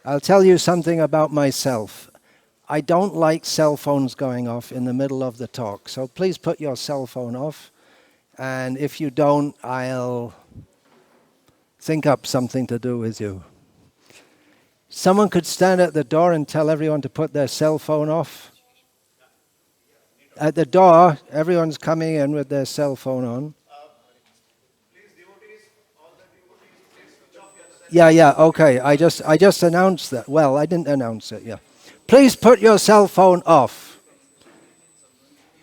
I'll tell you something about myself. I don't like cell phones going off in the middle of the talk, so please put your cell phone off. And if you don't, I'll think up something to do with you. Someone could stand at the door and tell everyone to put their cell phone off. At the door, everyone's coming in with their cell phone on. Please, devotees, all the devotees, please switch off your cell. Yeah, okay. I just announced that. Well, I didn't announce it, yeah. Please put your cell phone off.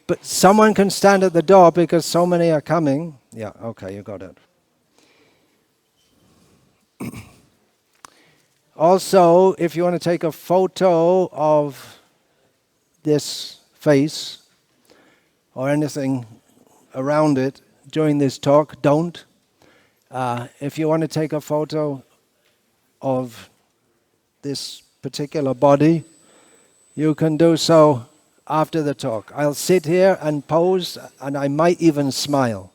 But someone can stand at the door because so many are coming. Yeah, okay, you got it. Also, if you want to take a photo of this face or anything around it during this talk, don't. If you want to take a photo of this particular body, you can do so after the talk. I'll sit here and pose, and I might even smile.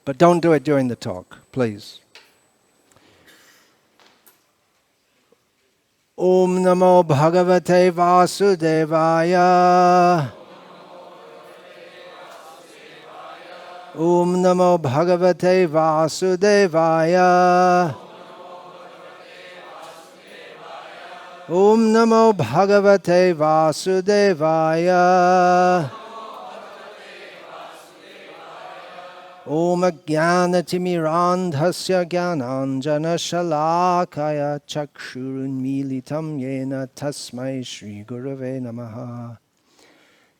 But don't do it during the talk, please. Om Namo Bhagavate Vasudevaya. Om Namo Bhagavate Vasudevaya. Om Namo Bhagavate Vasudevaya. Om Jnanatimirandhasya Jnananjana Shalakaya Chakshurunmilitam Yena Tasmai Shri Gurave Namaha.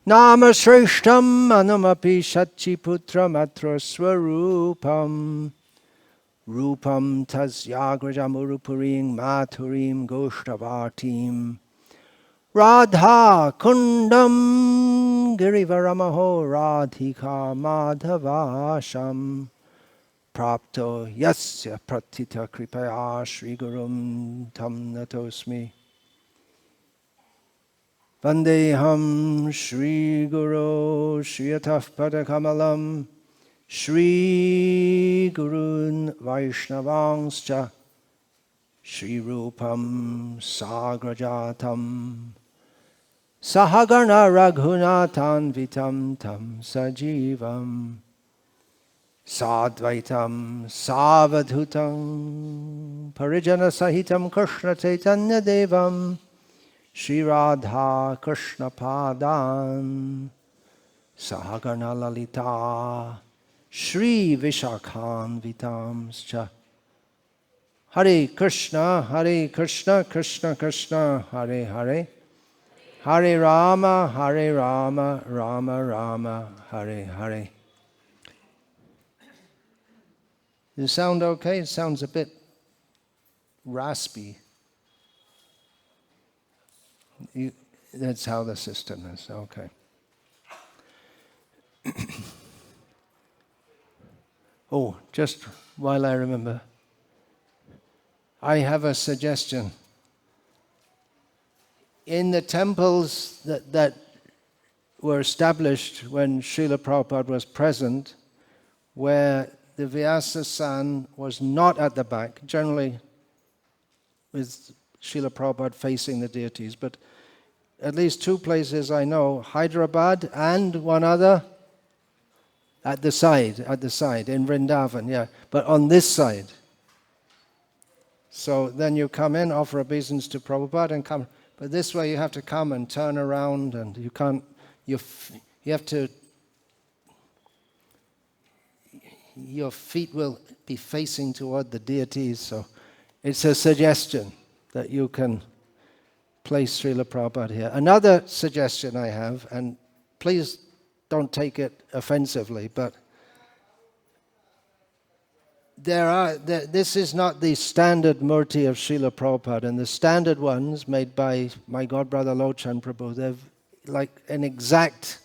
Nama Shreshtam Manamapi Shachiputram Atra Swarupam. Rupam Tasyagrajamurupurim Maturim Goshtavartim. Radha Kundam Girivaramaho Radhika Madhavasham. Prapto Yasya Pratita Kripaya Shri Gurum Tam Natosmi. Vandeham Shri Guru Shriyataf Padakamalam Shri Gurun Vaishnavangscha Shri Rupam Sagrajatam Sahagana Raghunatan Vitam Tam Sajivam Sadvaitam Savadhutam Parijana Sahitam Krishna Chaitanya Devam Shri Radha Krishna Padan Sahagana Lalita Shri Vishakhan Vitamscha. Hare Krishna, Krishna Krishna, Hare Hare. Hare Rama, Rama Rama, Hare Hare. Does it sound okay? It sounds a bit raspy. That's how the system is, okay. Oh, just while I remember, I have a suggestion. In the temples that were established when Srila Prabhupada was present, where the Vyasa-san was not at the back, generally with Srila Prabhupada facing the deities, but at least two places I know, Hyderabad and one other, at the side, in Vrindavan, yeah, but on this side. So then you come in, offer obeisance to Prabhupada and come, but this way you have to come and turn around and you can't, you have to, your feet will be facing toward the deities, so it's a suggestion that you can place Srila Prabhupada here. Another suggestion I have, and please don't take it offensively, but this is not the standard murti of Srila Prabhupada, and the standard ones made by my godbrother Lochan Prabhu, they're like an exact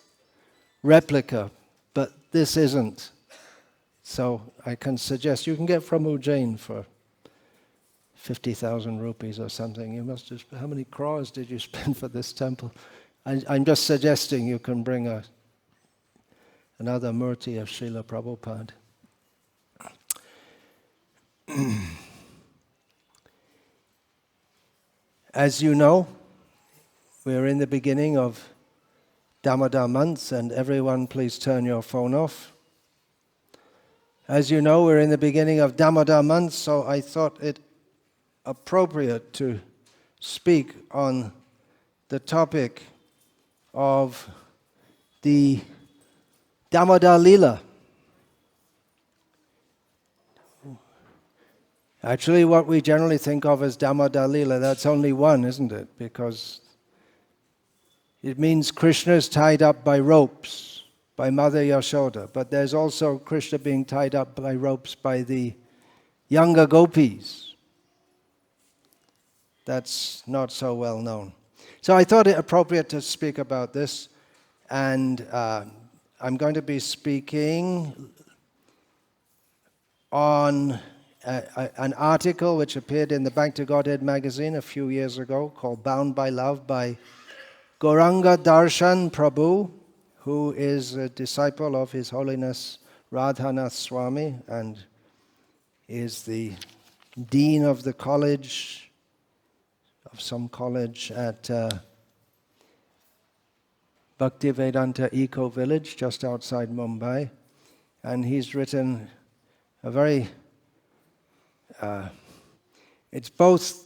replica, but this isn't. So I can suggest, you can get from Ujjain for 50,000 rupees or something. You must just, how many crores did you spend for this temple? I'm just suggesting you can bring another murti of Srila Prabhupada. As you know, we're in the beginning of Damodar month, and everyone please turn your phone off. As you know, we're in the beginning of Damodar month, so I thought it appropriate to speak on the topic of the Damodar dalila. Actually, what we generally think of as Damodar dalila, that's only one, isn't it? Because it means Krishna is tied up by ropes by Mother Yashoda. But there's also Krishna being tied up by ropes by the younger gopis. That's not so well known. So I thought it appropriate to speak about this. And I'm going to be speaking on an article which appeared in the Bhakti Godhead magazine a few years ago called Bound by Love by Gauranga Darshan Prabhu, who is a disciple of His Holiness Radhanath Swami and is the dean of the college, of some college at Bhaktivedanta Eco Village just outside Mumbai. And he's written a very it's both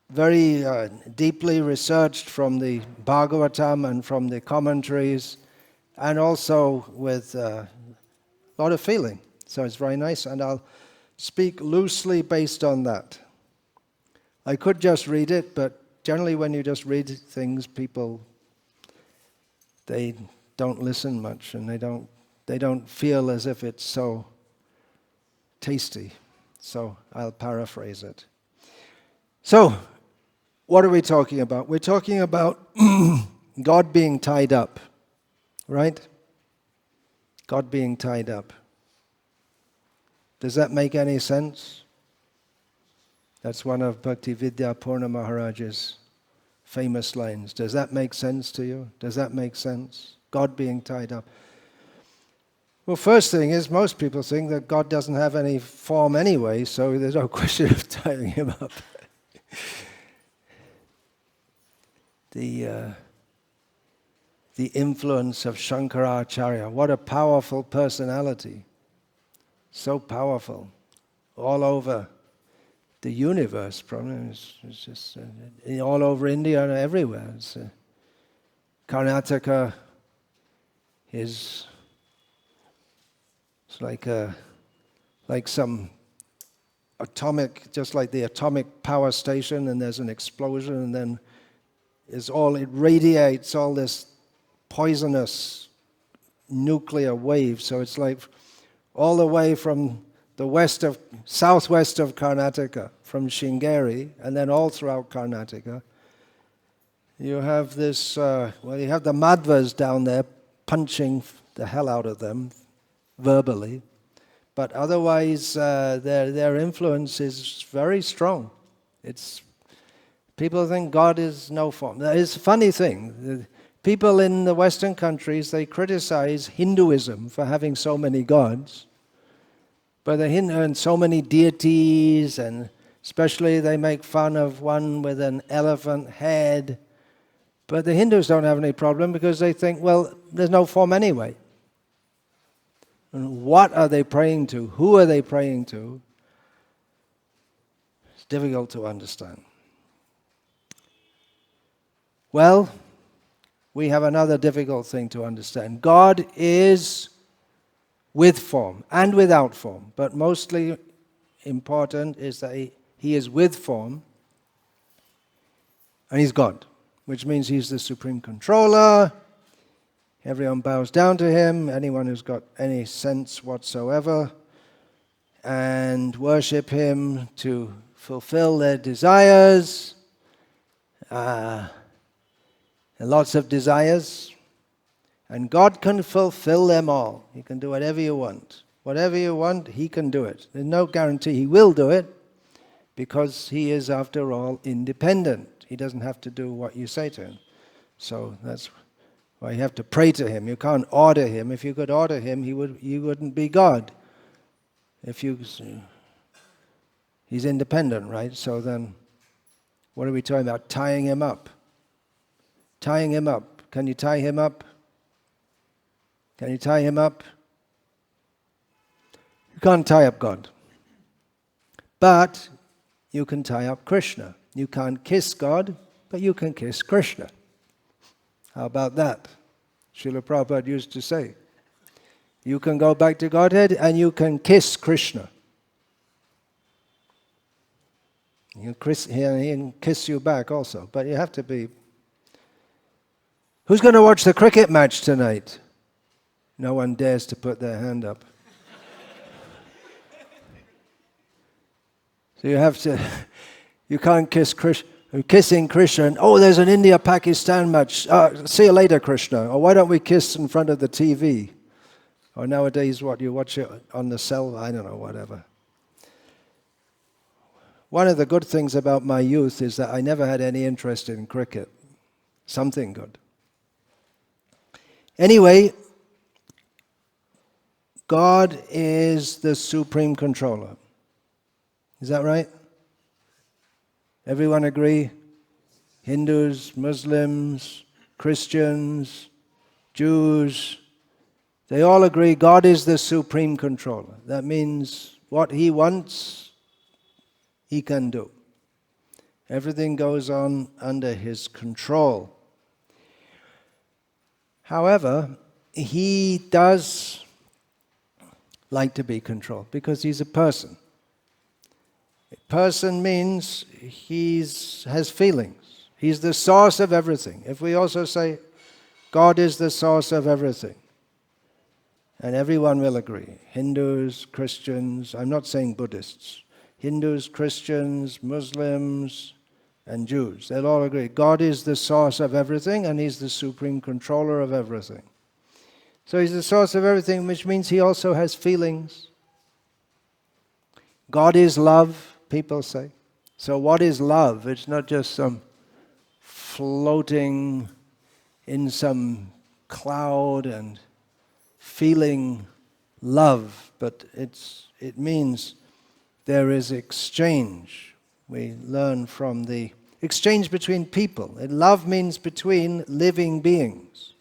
very deeply researched from the Bhagavatam and from the commentaries, and also with a lot of feeling. So it's very nice, and I'll speak loosely based on that. I could just read it, but generally when you just read things, people, they don't listen much, and they don't feel as if it's so tasty. So I'll paraphrase it. So, what are we talking about? We're talking about God being tied up, right? God being tied up. Does that make any sense? That's one of Bhakti Vidya Purna Maharaj's famous lines. Does that make sense to you? Does that make sense? God being tied up. Well, first thing is, most people think that God doesn't have any form anyway, so there's no question of tying Him up. The influence of Shankaracharya, what a powerful personality. So powerful. All over the universe, probably. It's just all over India and everywhere. Karnataka is... It's like some atomic, just like the atomic power station, and there's an explosion, and then it radiates all this poisonous nuclear wave. So it's like all the way from the southwest of Karnataka, from Sringeri, and then all throughout Karnataka. You have this, you have the Madhvas down there punching the hell out of them, verbally, but otherwise their influence is very strong. People think God is no form. It's a funny thing. People in the Western countries, they criticize Hinduism for having so many gods, but and so many deities, and especially they make fun of one with an elephant head. But the Hindus don't have any problem because they think, well, there's no form anyway. And what are they praying to? Who are they praying to? It's difficult to understand. Well, we have another difficult thing to understand. God is with form and without form, but mostly important is that He is with form and He's God, which means He's the supreme controller. Everyone bows down to Him, anyone who's got any sense whatsoever, and worship Him to fulfill their desires. And lots of desires. And God can fulfill them all. He can do whatever you want. Whatever you want, He can do it. There's no guarantee He will do it, because He is, after all, independent. He doesn't have to do what you say to Him. So that's why you have to pray to Him. You can't order Him. If you could order Him, He wouldn't be God. He's independent, right? So then What are we talking about? Tying him up. Tying him up. Can you tie him up? Can you tie him up? You can't tie up God. But you can tie up Krishna. You can't kiss God, but you can kiss Krishna. How about that? Srila Prabhupada used to say, you can go back to Godhead and you can kiss Krishna. He can kiss you back also, but you have to be... Who's going to watch the cricket match tonight? No one dares to put their hand up. So you have to... You can't kiss Krishna. Kissing Krishna, and, oh, there's an India-Pakistan match. See you later, Krishna. Or why don't we kiss in front of the TV? Or nowadays, what, you watch it on the cell? I don't know, whatever. One of the good things about my youth is that I never had any interest in cricket. Something good. Anyway, God is the supreme controller. Is that right? Everyone agree? Hindus, Muslims, Christians, Jews, they all agree God is the supreme controller. That means what He wants, He can do. Everything goes on under His control. However, He does like to be controlled because He's a person. Person means he has feelings. He's the source of everything. If we also say, God is the source of everything, and everyone will agree, Hindus, Christians, I'm not saying Buddhists, Hindus, Christians, Muslims, and Jews, they'll all agree, God is the source of everything, and He's the supreme controller of everything. So He's the source of everything, which means He also has feelings. God is love, people say. So what is love? It's not just some floating in some cloud and feeling love, but it means there is exchange. We learn from the exchange between people. And love means between living beings.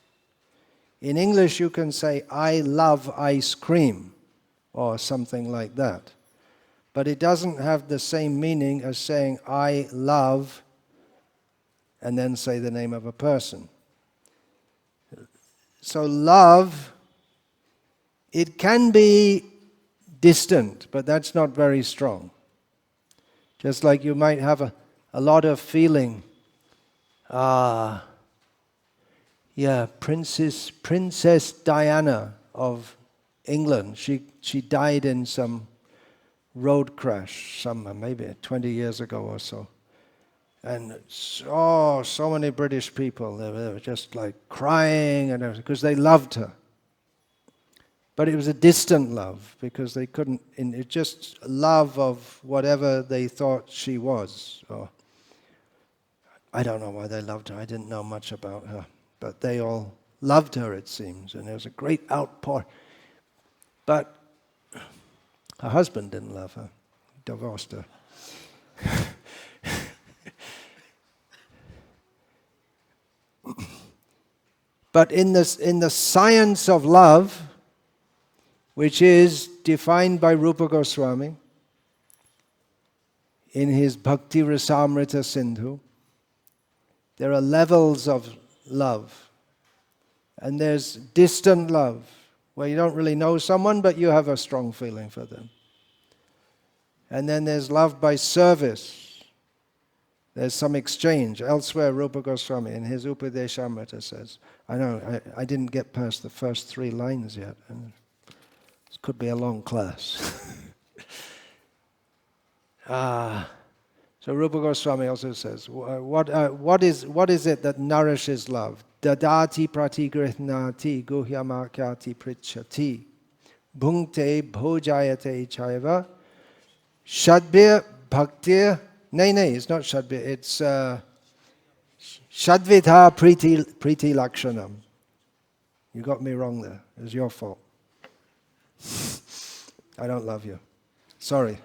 In English you can say, I love ice cream, or something like that. But it doesn't have the same meaning as saying, I love, and then say the name of a person. So love, it can be distant, but that's not very strong. Just like you might have a lot of feeling. Princess Diana of England, she died in some road crash, maybe 20 years ago or so. And so many British people, they were just like crying and everything, because they loved her. But it was a distant love, because they couldn't, it just love of whatever they thought she was. Or I don't know why they loved her, I didn't know much about her. But they all loved her, it seems, and there was a great outpour. But her husband didn't love her, he divorced her. But in the science of love, which is defined by Rupa Goswami in his Bhakti Rasamrita Sindhu, there are levels of love. And there's distant love, where you don't really know someone, but you have a strong feeling for them. And then there's love by service. There's some exchange. Elsewhere, Rupa Goswami in his Upadeshamrita says, I didn't get past the first 3 lines yet. And this could be a long class. So Rupa Goswami also says, what is it that nourishes love? Dadati pratigrihnati guhyamakyati prichati bhungte bhojayate chaiva shadbir bhaktir. Nay, it's not shadbir, it's shadvidha priti lakshanam. You got me wrong there. It was your fault. I don't love you. Sorry.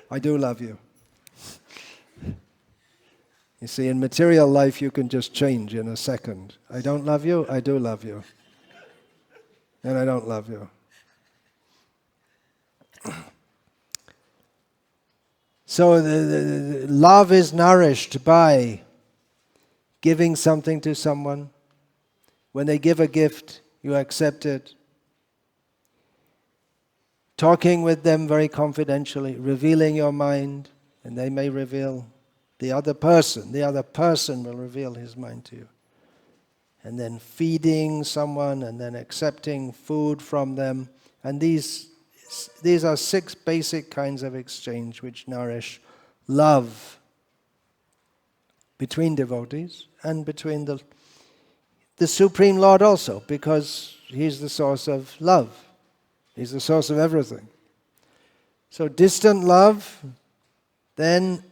I do love you. You see, in material life you can just change in a second. I don't love you, I do love you. And I don't love you. So the love is nourished by giving something to someone. When they give a gift, you accept it. Talking with them very confidentially, revealing your mind, and they may reveal the other person. The other person will reveal his mind to you. And then feeding someone, and then accepting food from them. And these are 6 basic kinds of exchange which nourish love between devotees and between the Supreme Lord also, because He's the source of love. He's the source of everything. So distant love, then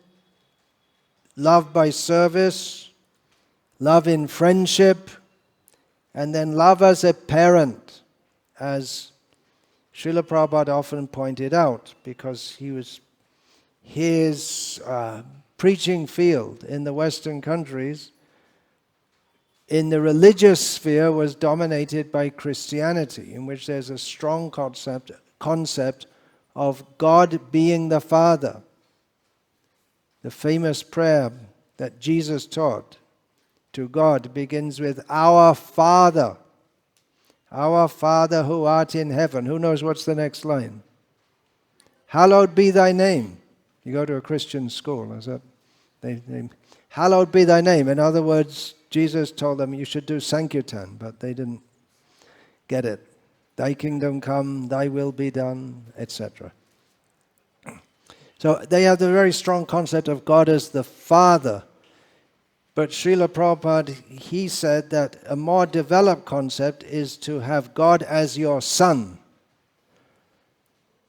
love by service, love in friendship, and then love as a parent, as Srila Prabhupada often pointed out, because his preaching field in the Western countries, in the religious sphere, was dominated by Christianity, in which there's a strong concept of God being the Father. The famous prayer that Jesus taught to God begins with, "Our Father, our Father who art in heaven." Who knows what's the next line? "Hallowed be thy name." You go to a Christian school, is that? Hallowed be thy name. In other words, Jesus told them you should do Sankirtan, but they didn't get it. Thy kingdom come, thy will be done, etc. So they have the very strong concept of God as the Father. But Srila Prabhupada, he said that a more developed concept is to have God as your son.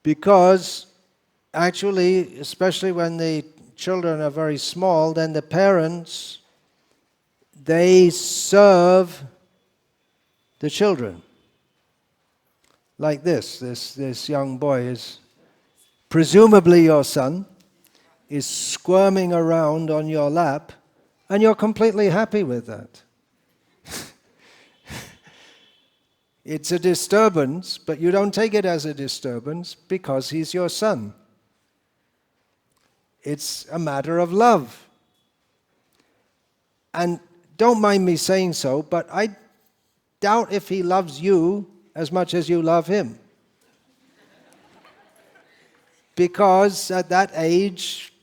Because actually, especially when the children are very small, then the parents, they serve the children. Like this young boy is presumably your son, is squirming around on your lap, and you're completely happy with that. It's a disturbance, but you don't take it as a disturbance because he's your son. It's a matter of love. And don't mind me saying so, but I doubt if he loves you as much as you love him. Because at that age,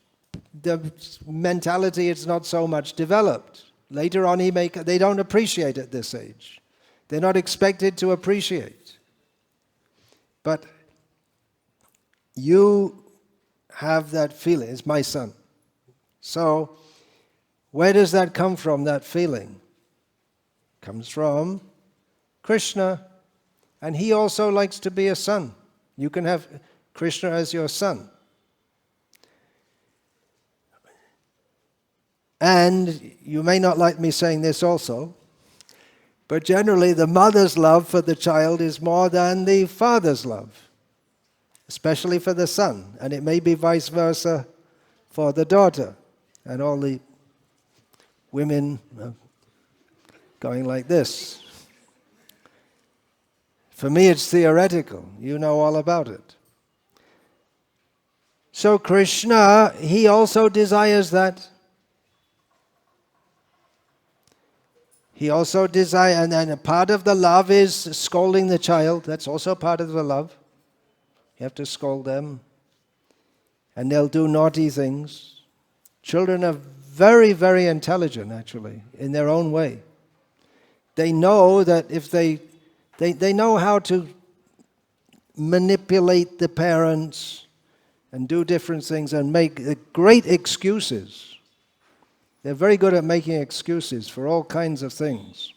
the mentality is not so much developed. Later on, they don't appreciate at this age. They're not expected to appreciate. But you have that feeling, it's my son. So, where does that come from, that feeling? It comes from Krishna. And he also likes to be a son. You can have Krishna as your son. And you may not like me saying this also, but generally the mother's love for the child is more than the father's love, especially for the son. And it may be vice versa for the daughter. And all the women are going like this. For me it's theoretical. You know all about it. So Krishna, he also desires that. He also desires, and then a part of the love is scolding the child. That's also part of the love. You have to scold them. And they'll do naughty things. Children are very, very intelligent, actually, in their own way. They know that if they know how to manipulate the parents and do different things and make great excuses. They're very good at making excuses for all kinds of things.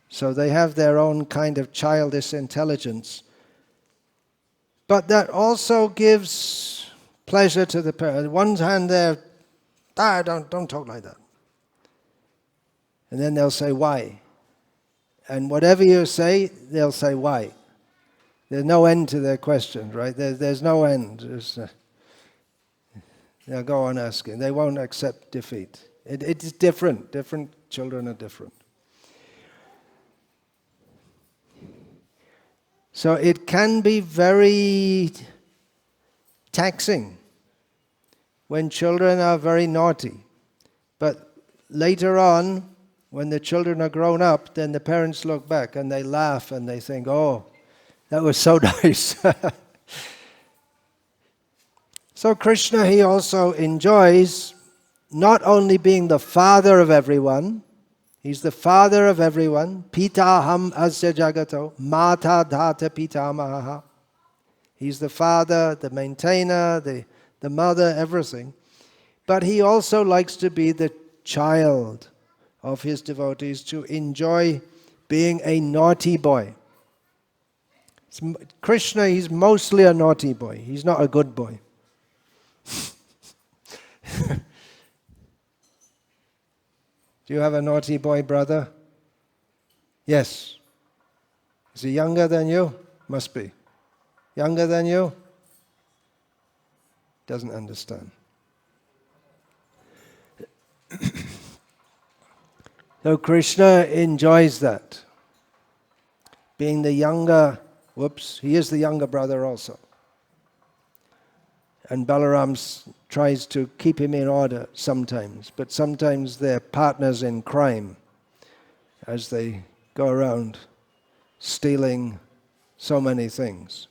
So they have their own kind of childish intelligence. But that also gives pleasure to the parent. On one hand, they're, don't talk like that. And then they'll say, why? And whatever you say, they'll say, why? There's no end to their questions, right? There's no end. They'll go on asking. They won't accept defeat. It's different. Different children are different. So it can be very taxing when children are very naughty. But later on, when the children are grown up, then the parents look back and they laugh and they think, oh, that was so nice. So Krishna, he also enjoys not only being the father of everyone, he's the father of everyone, pitaham asya jagato, mata dhata pitamaha. He's the father, the maintainer, the mother, everything. But he also likes to be the child of his devotees, to enjoy being a naughty boy. Krishna, he's mostly a naughty boy. He's not a good boy. Do you have a naughty boy brother? Yes. Is he younger than you? Must be. Younger than you? Doesn't understand. So Krishna enjoys that. Being the younger, he is the younger brother also. And Balaram tries to keep him in order sometimes, but sometimes they're partners in crime as they go around stealing so many things.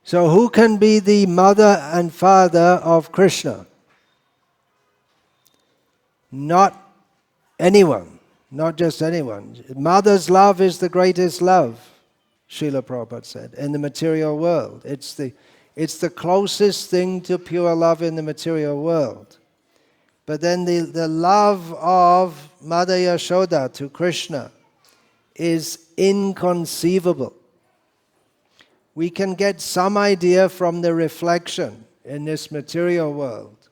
So who can be the mother and father of Krishna? Not anyone, not just anyone. Mother's love is the greatest love, Srila Prabhupada said, in the material world. It's the closest thing to pure love in the material world. But then the love of Mother Yashoda to Krishna is inconceivable. We can get some idea from the reflection in this material world,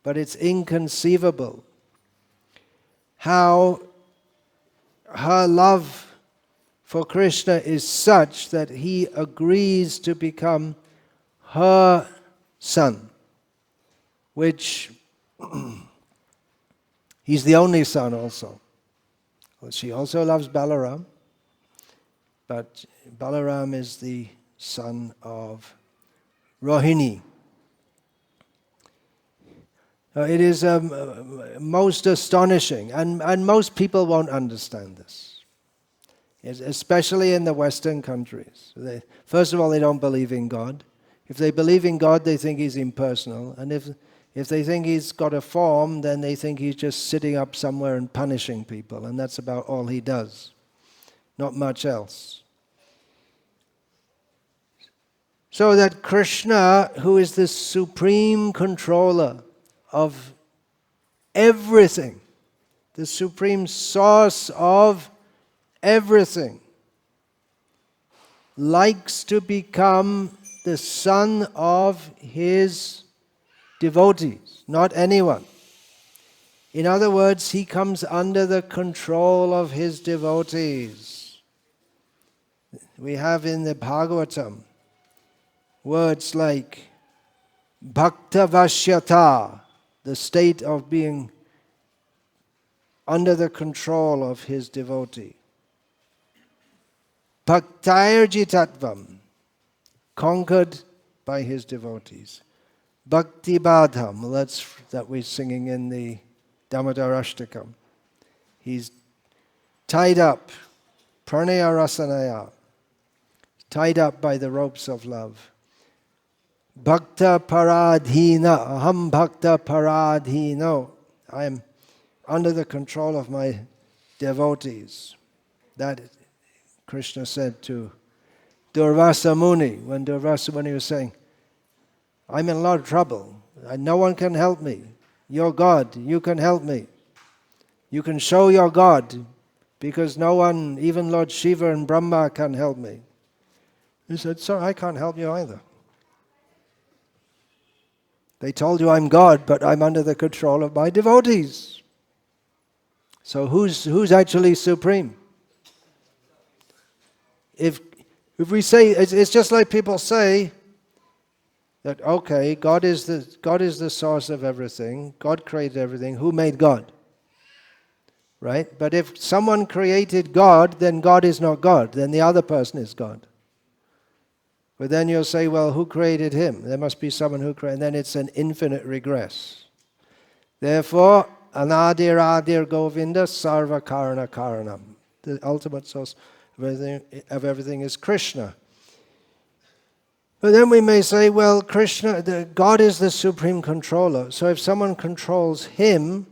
but it's inconceivable how her love for Krishna is such that he agrees to become her son, which he's the only son also. Well, she also loves Balaram, but Balaram is the son of Rohini. It is most astonishing, and most people won't understand this, especially in the Western countries. First of all, they don't believe in God. If they believe in God, they think he's impersonal, and if they think he's got a form, then they think he's just sitting up somewhere and punishing people, and that's about all he does, not much else. So that Krishna, who is the supreme controller of everything, the supreme source of everything, likes to become the son of his devotees, not anyone. In other words, he comes under the control of his devotees. We have in the Bhagavatam words like bhakta vashyata, the state of being under the control of his devotee. Bhaktairjitatvam, conquered by his devotees. Bhakti badham, that we're singing in the Damodarashtakam. He's tied up, pranaya rasanaya, tied up by the ropes of love. Bhakta paradhina, aham bhakta paradhino. I am under the control of my devotees. That Krishna said to Durvasa Muni, when Durvasa Muni was saying, I'm in a lot of trouble. No one can help me. You're God, you can help me. You can show your God, because no one, even Lord Shiva and Brahma, can help me. He said, sir, I can't help you either. They told you I'm God, but I'm under the control of my devotees. So who's actually supreme? If we say, it's just like people say, that, okay, God is the source of everything, God created everything, who made God? Right? But if someone created God, then God is not God, then the other person is God. But then you'll say, well, who created him? There must be someone who created, and then it's an infinite regress. Therefore, anadir adir govinda sarva karana karanam. The ultimate source of everything is Krishna. But then we may say, well, God is the supreme controller. So if someone controls him,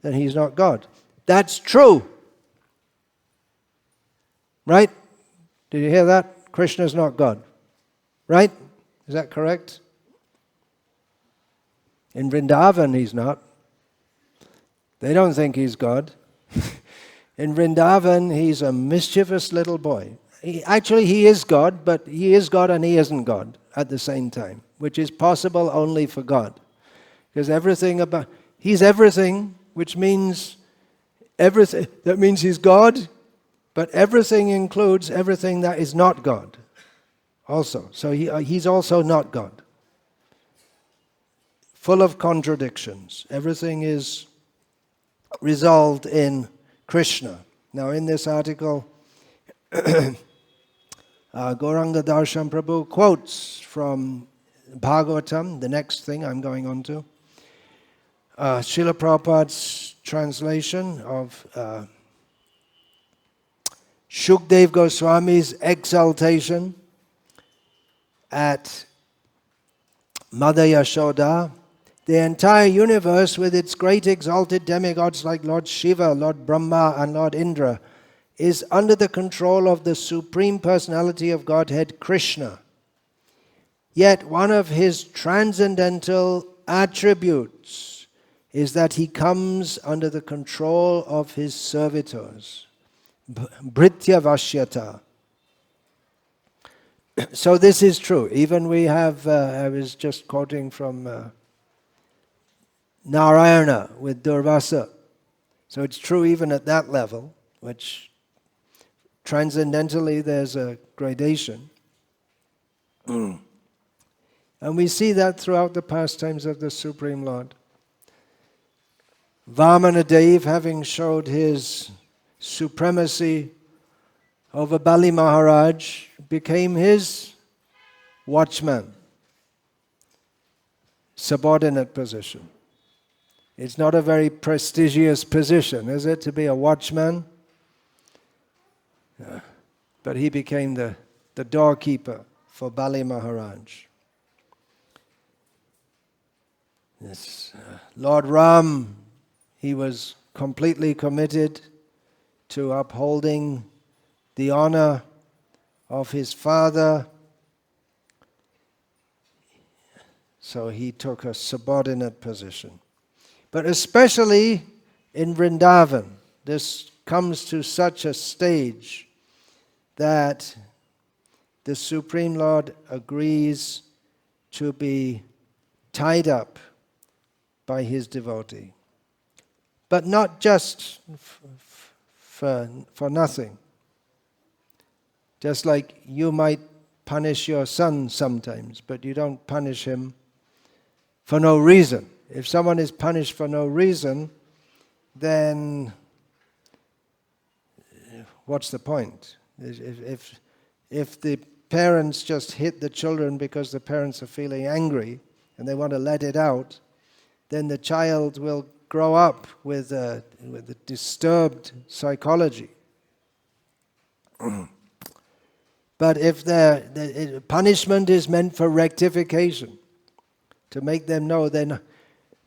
then he's not God. That's true. Right? Did you hear that? Krishna is not God. Right? Is that correct? In Vrindavan, he's not. They don't think he's God. In Vrindavan, he's a mischievous little boy. Actually, he is God, but he is God and he isn't God at the same time, which is possible only for God. Because he's everything, which means everything. That means he's God, but everything includes everything that is not God also. So he's also not God. Full of contradictions. Everything is resolved in Krishna. Now in this article, Gauranga Darshan Prabhu quotes from Bhagavatam, the next thing I'm going on to, Srila Prabhupada's translation of Shukdev Goswami's exaltation at Mother Yashoda. The entire universe with its great exalted demigods like Lord Shiva, Lord Brahma and Lord Indra is under the control of the Supreme Personality of Godhead, Krishna. Yet one of his transcendental attributes is that he comes under the control of his servitors. Bhritya Vashyata. So this is true. Even we have, I was just quoting from Narayana with Durvasa. So it's true even at that level, which transcendentally there's a gradation. And we see that throughout the pastimes of the Supreme Lord. Vamanadev, having showed his supremacy over Bali Maharaj, became his watchman. Subordinate position. It's not a very prestigious position, is it, to be a watchman? But he became the doorkeeper for Bali Maharaj. Yes. Lord Ram, he was completely committed to upholding the honor of his father. So he took a subordinate position. But especially in Vrindavan, this comes to such a stage that the Supreme Lord agrees to be tied up by his devotee. But not just for nothing. Just like you might punish your son sometimes, but you don't punish him for no reason. If someone is punished for no reason, then what's the point? If the parents just hit the children because the parents are feeling angry and they want to let it out, then the child will grow up with a disturbed psychology. But if punishment is meant for rectification, to make them know they're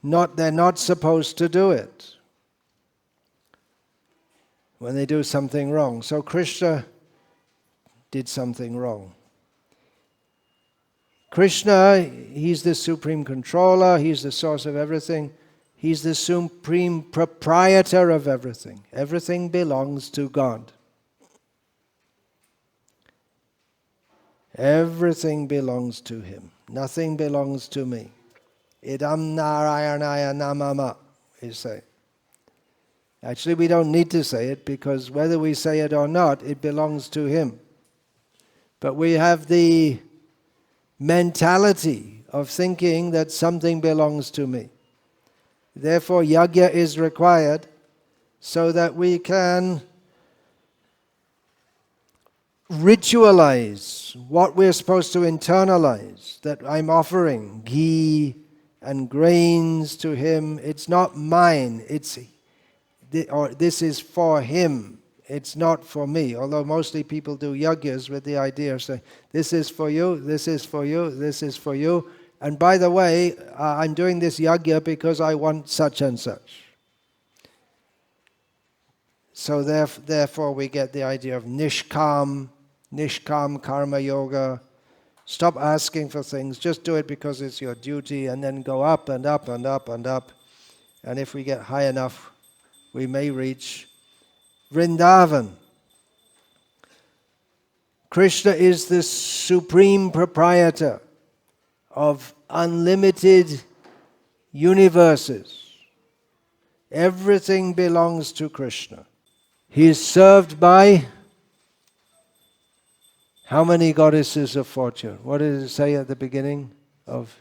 not supposed to do it when they do something wrong. So Krishna did something wrong. Krishna, he's the supreme controller, he's the source of everything, he's the supreme proprietor of everything. Everything belongs to God. Everything belongs to him. Nothing belongs to me. Idam Narayanaya Namama, we say. Actually, we don't need to say it because whether we say it or not, it belongs to him. But we have the mentality of thinking that something belongs to me. Therefore, yajna is required so that we can ritualize what we're supposed to internalize, that I'm offering ghee and grains to him. It's not mine, this is for him. It's not for me. Although mostly people do yajnas with the idea of saying, this is for you, this is for you, this is for you. And by the way, I'm doing this yajna because I want such and such. So therefore we get the idea of nishkam karma yoga. Stop asking for things, just do it because it's your duty, and then go up and up and up and up. And if we get high enough, we may reach Vrindavan. Krishna is the supreme proprietor of unlimited universes. Everything belongs to Krishna. He is served by how many goddesses of fortune? What did it say at the beginning of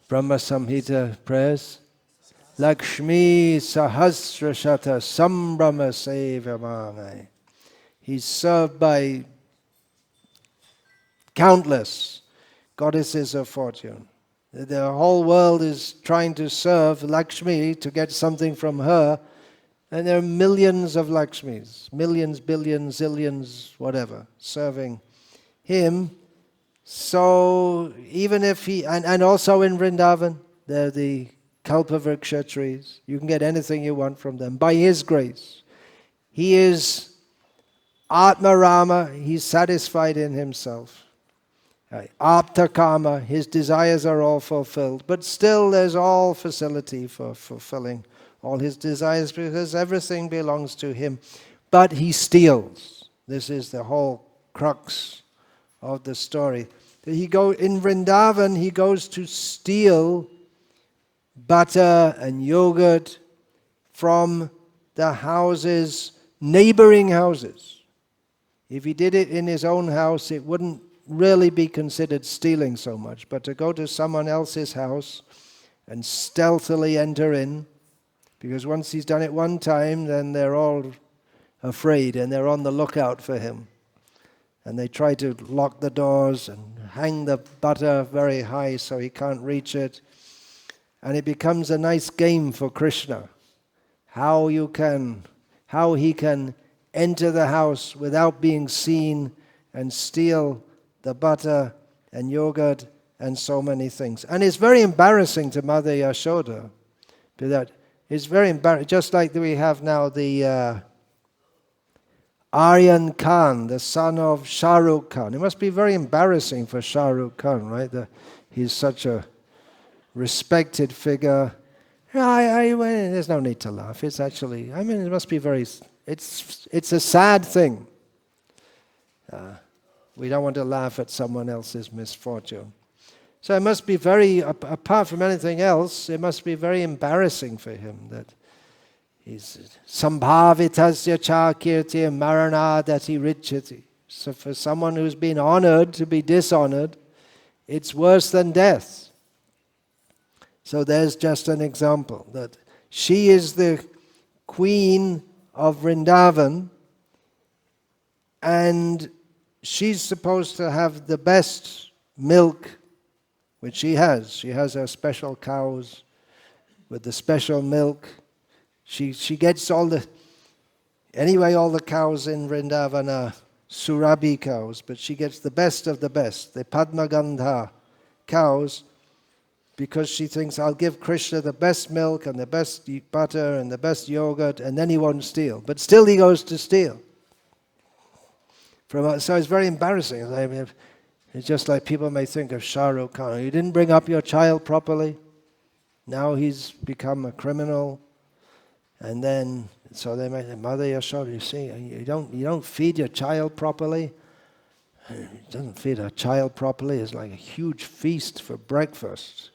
Brahma Samhita prayers? Lakshmi Sahasrashata Sambrahma Sevamane. He's served by countless goddesses of fortune. The whole world is trying to serve Lakshmi to get something from her, and there are millions of Lakshmis, millions, billions, zillions, whatever, serving him. So even if he, and also in Vrindavan, they're the Kalpavriksha trees. You can get anything you want from them by his grace. He is Atma Rama, he's satisfied in himself. Apta Kama, his desires are all fulfilled. But still there's all facility for fulfilling all his desires because everything belongs to him. But he steals. This is the whole crux of the story. In Vrindavan, he goes to steal butter and yogurt from the houses, neighboring houses. If he did it in his own house, it wouldn't really be considered stealing so much. But to go to someone else's house and stealthily enter in, because once he's done it one time, then they're all afraid and they're on the lookout for him. And they try to lock the doors and hang the butter very high so he can't reach it. And it becomes a nice game for Krishna. How he can enter the house without being seen and steal the butter and yogurt and so many things. And it's very embarrassing to Mother Yashoda. That it's very embarrassing. Just like we have now the Aryan Khan, the son of Shah Rukh Khan. It must be very embarrassing for Shah Rukh Khan, right? He's such a respected figure. There's no need to laugh. It's actually, it must be very, it's a sad thing. We don't want to laugh at someone else's misfortune. So it must be very, apart from anything else, it must be very embarrassing for him that he's sambhavitasya cha kirti maranadati richati. So for someone who's been honored to be dishonored, it's worse than death. So there's just an example that she is the queen of Vrindavan and she's supposed to have the best milk, which she has. She has her special cows with the special milk. She gets all the cows in Vrindavan are Surabhi cows, but she gets the best of the best, the Padmagandha cows, because she thinks, I'll give Krishna the best milk and the best butter and the best yogurt, and then he won't steal. But still he goes to steal. So it's very embarrassing. It's just like people may think of Shah Rukh Khan. You didn't bring up your child properly. Now he's become a criminal. And then, so they may say, Mother Yashoda, you see, you don't feed your child properly. He doesn't feed a child properly. It's like a huge feast for breakfast,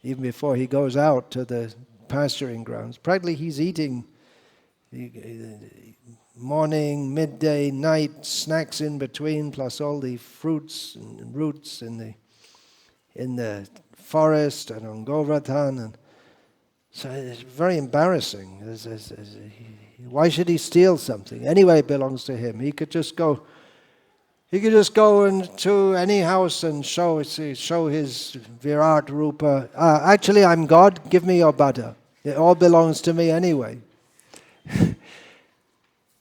even before he goes out to the pasturing grounds. Practically he's eating morning, midday, night, snacks in between, plus all the fruits and roots in in the forest and on Govardhan, and so it's very embarrassing. Why should he steal something? Anyway, it belongs to him. He could just go. He could just go into any house and show his Virat Rupa. Actually, I'm God. Give me your butter. It all belongs to me anyway.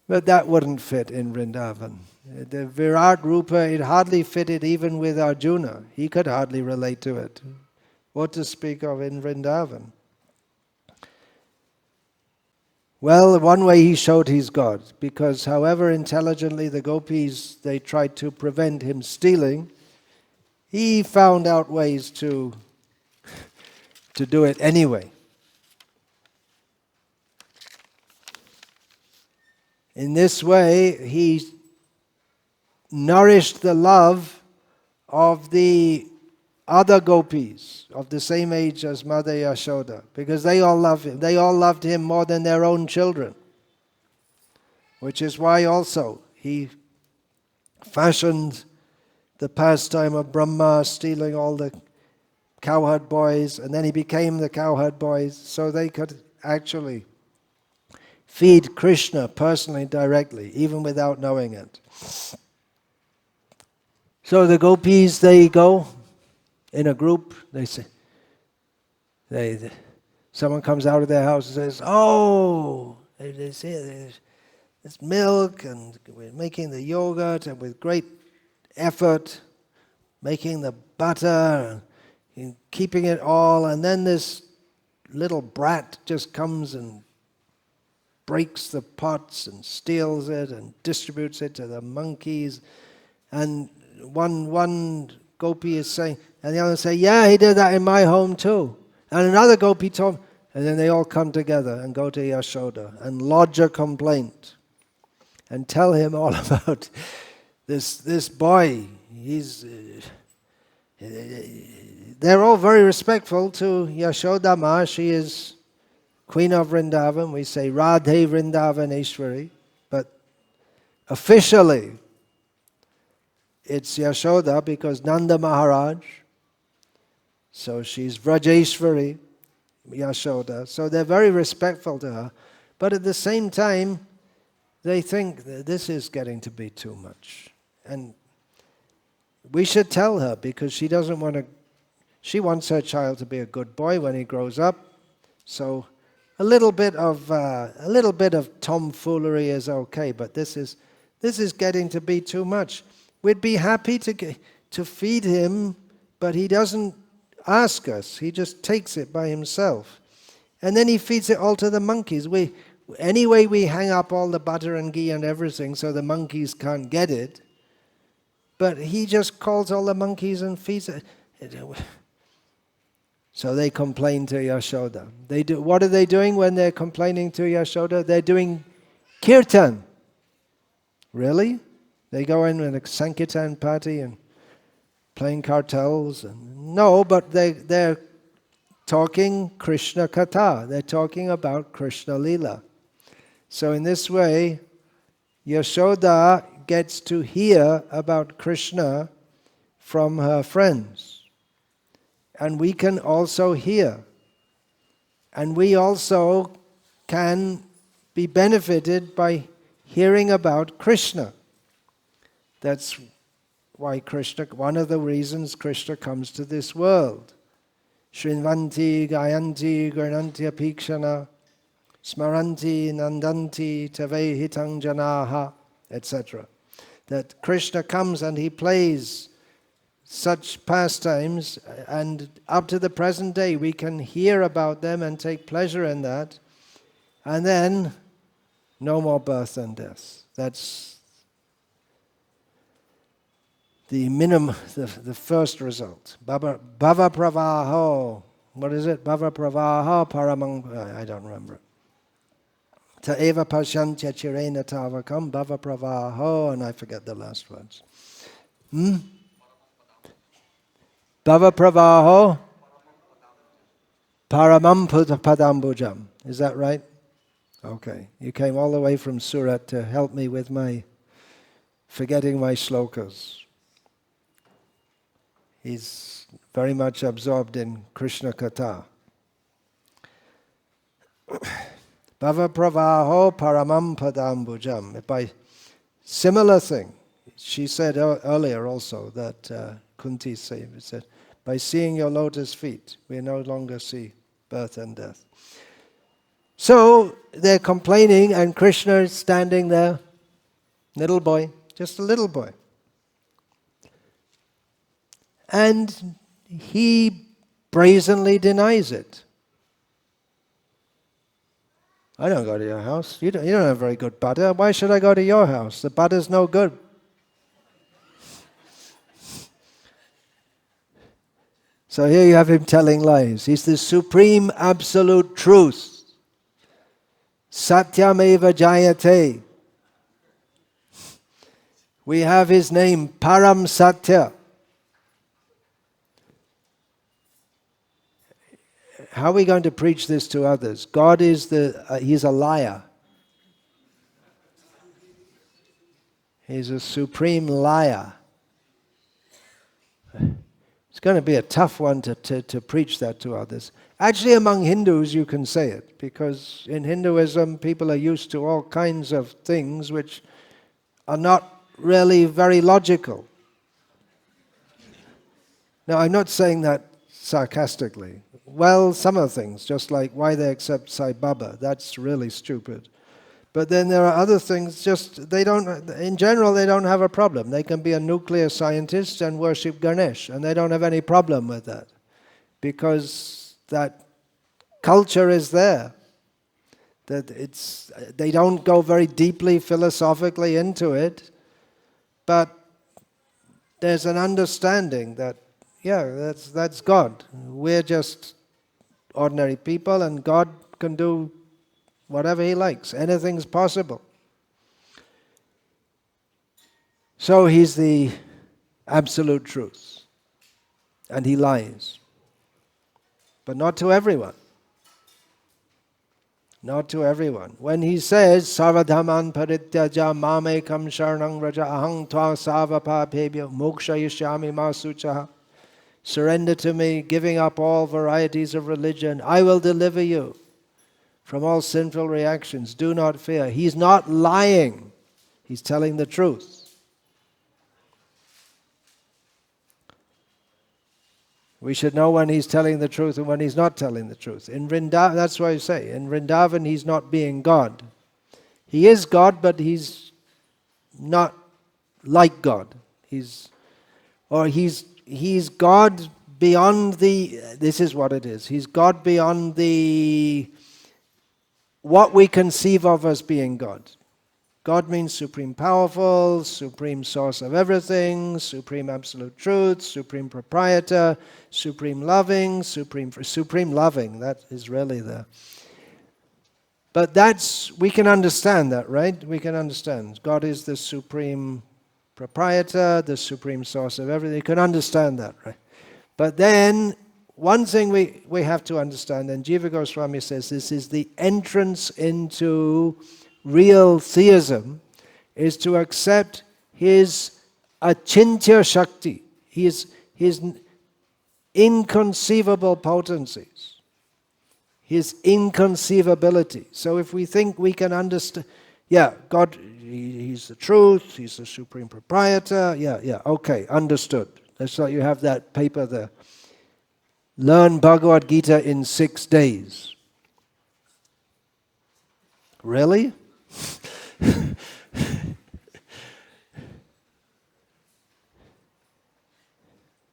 But that wouldn't fit in Vrindavan. The Virat Rupa, it hardly fitted even with Arjuna. He could hardly relate to it. What to speak of in Vrindavan? Well, one way he showed he's God, because however intelligently the gopis, they tried to prevent him stealing, he found out ways to do it anyway. In this way, he nourished the love of the other gopis of the same age as Mother Yashoda, because they all loved him. They all loved him more than their own children, which is why also he fashioned the pastime of Brahma stealing all the cowherd boys, and then he became the cowherd boys so they could actually feed Krishna personally, directly, even without knowing it. So the gopis, they go in a group, they say, someone comes out of their house and says, "Oh, they say there's milk, and we're making the yogurt, and with great effort, making the butter, and keeping it all, and then this little brat just comes and breaks the pots and steals it and distributes it to the monkeys." And one gopi is saying, and the other say, "Yeah, he did that in my home too." And another gopi told him, and then they all come together and go to Yashoda and lodge a complaint and tell him all about this boy. They're all very respectful to Yashoda Ma. She is Queen of Vrindavan. We say Radhe Vrindavaneshwari, but officially it's Yashoda because Nanda Maharaj, so she's Vrajeshwari, Yashoda. So they're very respectful to her, but at the same time they think that this is getting to be too much. And we should tell her, because she doesn't want to, she wants her child to be a good boy when he grows up. So a little bit of tomfoolery is okay, but this is getting to be too much. We'd be happy to feed him, but he doesn't ask us. He just takes it by himself. And then he feeds it all to the monkeys. Anyway, we hang up all the butter and ghee and everything so the monkeys can't get it. But he just calls all the monkeys and feeds it. So they complain to Yashoda. What are they doing when they're complaining to Yashoda? They're doing kirtan. Really? They go in with a Sankirtan party and playing cartels. No, but they're talking Krishna Katha. They're talking about Krishna Lila. So in this way, Yashoda gets to hear about Krishna from her friends. And we can also hear. And we also can be benefited by hearing about Krishna. That's why Krishna, one of the reasons Krishna comes to this world. Shrinvanti, Gayanti, Grananti Apikshana, Smaranti, Nandanti, Tavehitang Janaha, etc. That Krishna comes and he plays such pastimes, and up to the present day we can hear about them and take pleasure in that, and then no more birth and death. That's the minimum, the first result. Bhava pravaho. What is it? Bhava pravaho paramang. I don't remember it. Ta eva pashyantya chirena tavakam bhava pravaho, and I forget the last words. Bhava pravaho paramam padambujam. Is that right? Okay. You came all the way from Surat to help me with my forgetting my shlokas. He's very much absorbed in Krishna Katha. Bhava pravaho paramam padambujam. By similar thing, she said earlier also that Kunti said, by seeing your lotus feet, we no longer see birth and death. So they're complaining, and Krishna is standing there, little boy, just a little boy. And he brazenly denies it. I don't go to your house. You don't have very good butter. Why should I go to your house? The butter's no good. So here you have him telling lies. He's the supreme absolute truth. Satyameva Jayate. We have his name, Param Satya. How are we going to preach this to others? God is he's a liar. He's a supreme liar. It's going to be a tough one to preach that to others. Actually, among Hindus you can say it, because in Hinduism people are used to all kinds of things which are not really very logical. Now, I'm not saying that sarcastically. Well, some of the things, just like why they accept Sai Baba, that's really stupid. But then there are other things, in general they don't have a problem. They can be a nuclear scientist and worship Ganesh, and they don't have any problem with that, because that culture is there. That they don't go very deeply philosophically into it, but there's an understanding that, yeah, that's God. We're just ordinary people, and God can do whatever He likes. Anything's possible. So He's the absolute truth, and He lies. But not to everyone. Not to everyone. When He says, Sarvadhaman parityaja mamekam sharanang raja ahang tva savapapebhyo mokshayishyami masuchaha. Surrender to me, giving up all varieties of religion. I will deliver you from all sinful reactions. Do not fear. He's not lying. He's telling the truth. We should know when He's telling the truth and when He's not telling the truth. In Vrindavan, that's why I say, in Vrindavan He's not being God. He is God, but He's not like God. He's God beyond this is what it is. He's God beyond what we conceive of as being God. God means supreme powerful, supreme source of everything, supreme absolute truth, supreme proprietor, supreme loving, supreme loving. That is really the... But we can understand that, right? We can understand. God is the supreme proprietor, the supreme source of everything. You can understand that, right? But then, one thing we have to understand, and Jiva Goswami says this is the entrance into real theism, is to accept His achintya shakti, His inconceivable potencies, His inconceivability. So if we think we can understand, yeah, God, He's the truth, He's the supreme proprietor, yeah, okay, understood. That's why you have that paper there. Learn Bhagavad Gita in 6 days. Really?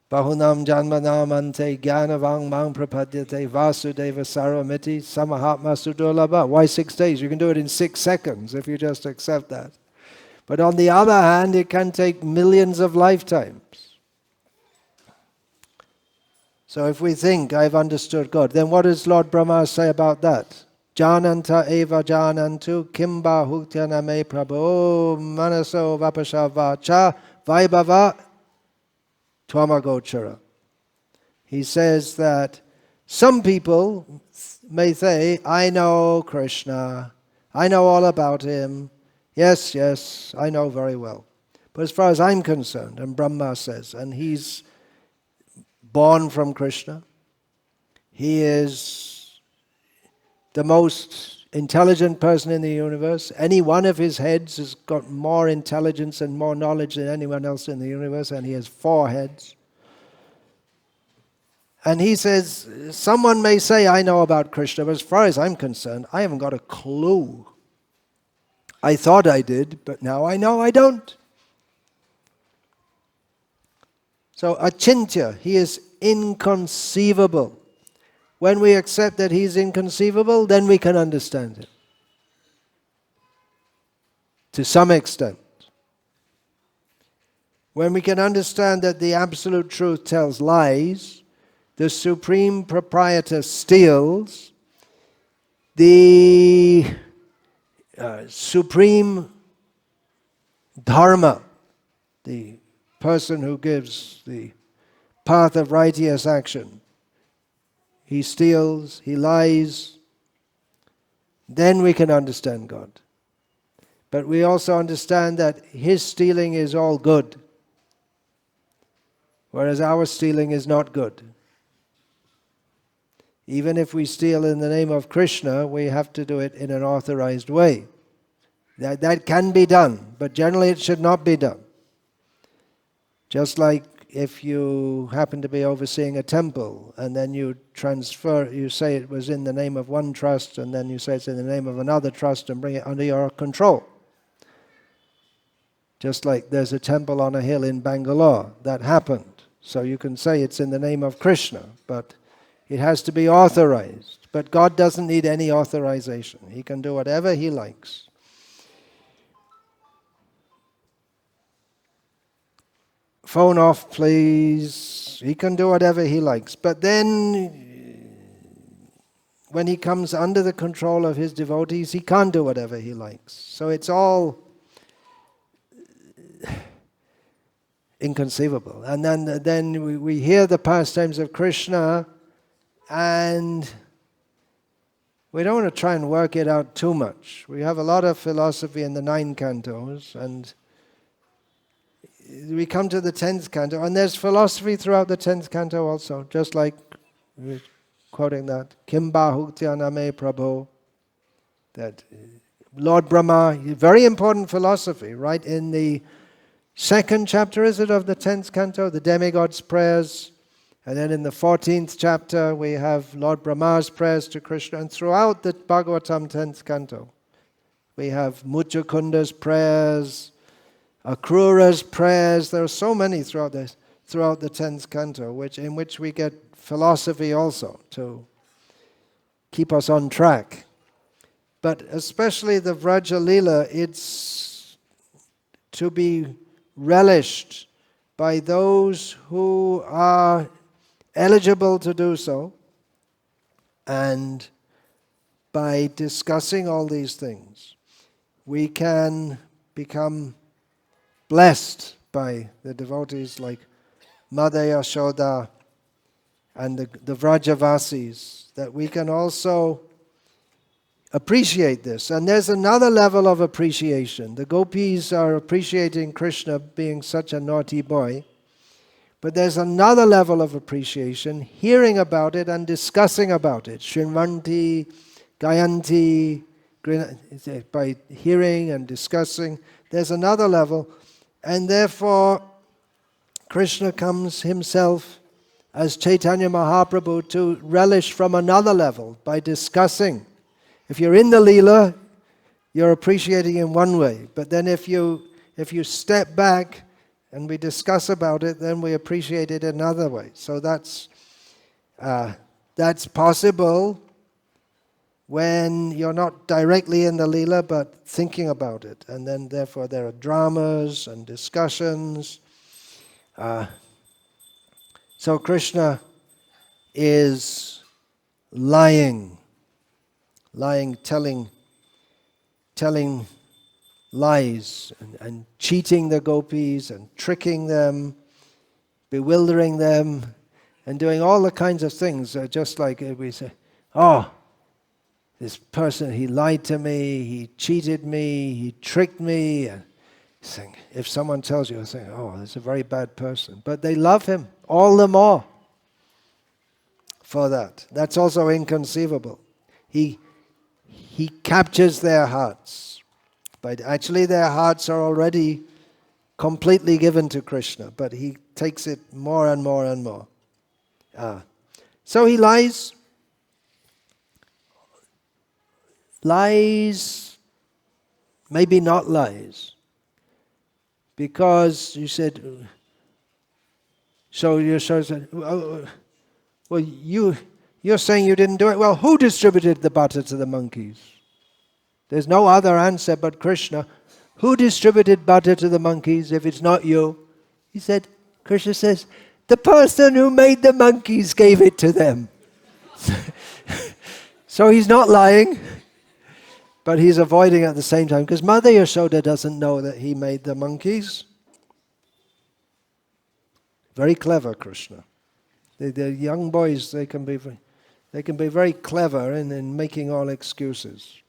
Bahunam janmanam ante jnanavang mang prapadyate vasudeva saramiti samahatma sudurlabha. Why 6 days? You can do it in 6 seconds if you just accept that. But on the other hand, it can take millions of lifetimes. So if we think, I've understood God, then what does Lord Brahma say about that? Jananta eva janantu kimba hutyana me prabhu manaso vapashava cha vaibhava twamagochara. He says that some people may say, I know Krishna, I know all about Him, yes, I know very well. But as far as I'm concerned, and Brahma says, and He's born from Krishna. He is the most intelligent person in the universe. Any one of his heads has got more intelligence and more knowledge than anyone else in the universe, and he has 4 heads. And he says, someone may say, I know about Krishna, but as far as I'm concerned, I haven't got a clue. I thought I did, but now I know I don't. So achintya, he is inconceivable. When we accept that he's inconceivable, then we can understand him. To some extent. When we can understand that the absolute truth tells lies, the supreme proprietor steals, the supreme dharma, the person who gives the path of righteous action, he steals, he lies, then we can understand God. But we also understand that his stealing is all good, whereas our stealing is not good. Even if we steal in the name of Krishna, we have to do it in an authorized way. That can be done, but generally it should not be done. Just like if you happen to be overseeing a temple and then you say it was in the name of one trust and then you say it's in the name of another trust and bring it under your control. Just like there's a temple on a hill in Bangalore, that happened. So you can say it's in the name of Krishna, but it has to be authorized. But God doesn't need any authorization. He can do whatever he likes. Phone off, please. He can do whatever he likes. But then, when he comes under the control of his devotees, he can't do whatever he likes. So it's all inconceivable. And then we hear the pastimes of Krishna, and we don't want to try and work it out too much. We have a lot of philosophy in the 9 cantos, and we come to the 10th canto, and there's philosophy throughout the 10th canto also, just like we're quoting that, Kim Bahutya Name Prabhu, that Lord Brahma, very important philosophy, right in the 2nd chapter, is it, of the 10th canto, the demigod's prayers, and then in the 14th chapter we have Lord Brahma's prayers to Krishna, and throughout the Bhagavatam 10th canto we have Muchakunda's prayers, Akrura's prayers. There are so many throughout the 10th canto, in which we get philosophy also to keep us on track. But especially the Vraja Lila, it's to be relished by those who are eligible to do so, and by discussing all these things, we can become blessed by the devotees like Mother Yashoda and the Vrajavasis, that we can also appreciate this. And there's another level of appreciation. The gopis are appreciating Krishna being such a naughty boy, but there's another level of appreciation, hearing about it and discussing about it. Shrinvanti, Gayanti, by hearing and discussing, there's another level. And therefore, Krishna comes himself as Chaitanya Mahaprabhu to relish from another level by discussing. If you're in the Leela, you're appreciating in one way. But then if you step back and we discuss about it, then we appreciate it another way. So that's possible when you're not directly in the Leela, but thinking about it. And then therefore there are dramas and discussions. So Krishna is lying, telling lies and cheating the gopis and tricking them, bewildering them, and doing all the kinds of things, just like we say, oh, this person, he lied to me, he cheated me, he tricked me. And if someone tells you, I say, oh, that's a very bad person. But they love him all the more. for that. That's also inconceivable. He captures their hearts. But actually their hearts are already completely given to Krishna, but he takes it more and more and more. So he lies, maybe not lies, because you said, so Yashoda said, well, you're saying you didn't do it. Well, who distributed the butter to the monkeys? There's no other answer but Krishna. Who distributed butter to the monkeys if it's not you? He said, Krishna says, the person who made the monkeys gave it to them. So he's not lying, but he's avoiding at the same time, because Mother Yashoda doesn't know that he made the monkeys. Very clever, Krishna. The young boys, they can be very clever in making all excuses.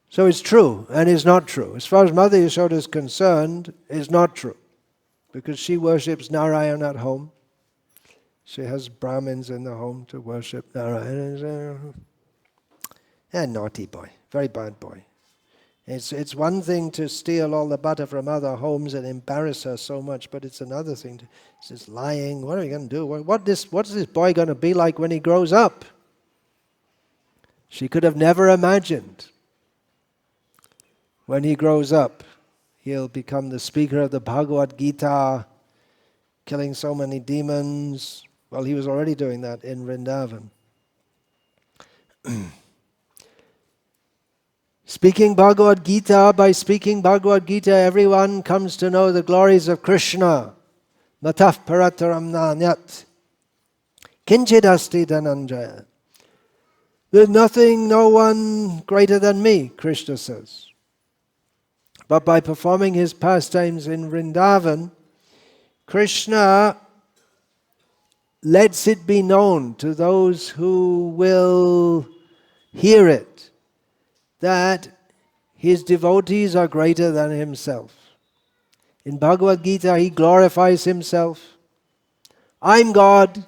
So it's true and it's not true. As far as Mother Yashoda is concerned, it's not true. Because she worships Narayan at home. She has Brahmins in the home to worship Narayan. A naughty boy, very bad boy. It's one thing to steal all the butter from other homes and embarrass her so much, but it's another thing to just lying. What are we going to do? What's this boy going to be like when he grows up? She could have never imagined when he grows up, he'll become the speaker of the Bhagavad Gita, killing so many demons. Well, he was already doing that in Vrindavan. Speaking Bhagavad Gita, by speaking Bhagavad Gita, everyone comes to know the glories of Krishna. Nataf parataram nanyat. Kinchid asti dhananjaya. There's nothing, no one greater than me, Krishna says. But by performing his pastimes in Vrindavan, Krishna lets it be known to those who will hear it that his devotees are greater than himself. In Bhagavad Gita, he glorifies himself. I'm God,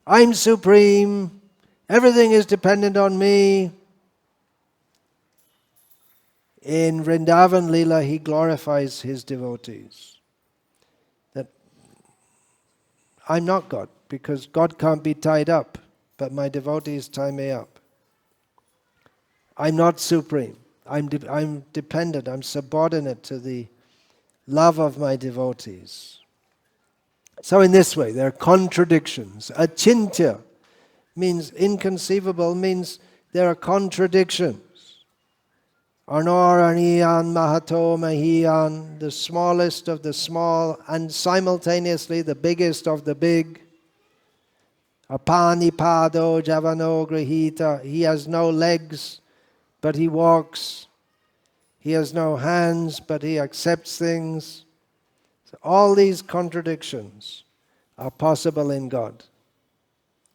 I'm supreme, everything is dependent on me. In Vrindavan Leela, he glorifies his devotees. That I'm not God, because God can't be tied up, but my devotees tie me up. I'm not supreme. I'm dependent, I'm subordinate to the love of my devotees. So in this way, there are contradictions. Achintya means inconceivable, means there are contradictions. Arnoraniyan Mahato Mahiyan, the smallest of the small, and simultaneously the biggest of the big. Apanipado Javano Grihita, he has no legs, but he walks. He has no hands, but he accepts things. So all these contradictions are possible in God.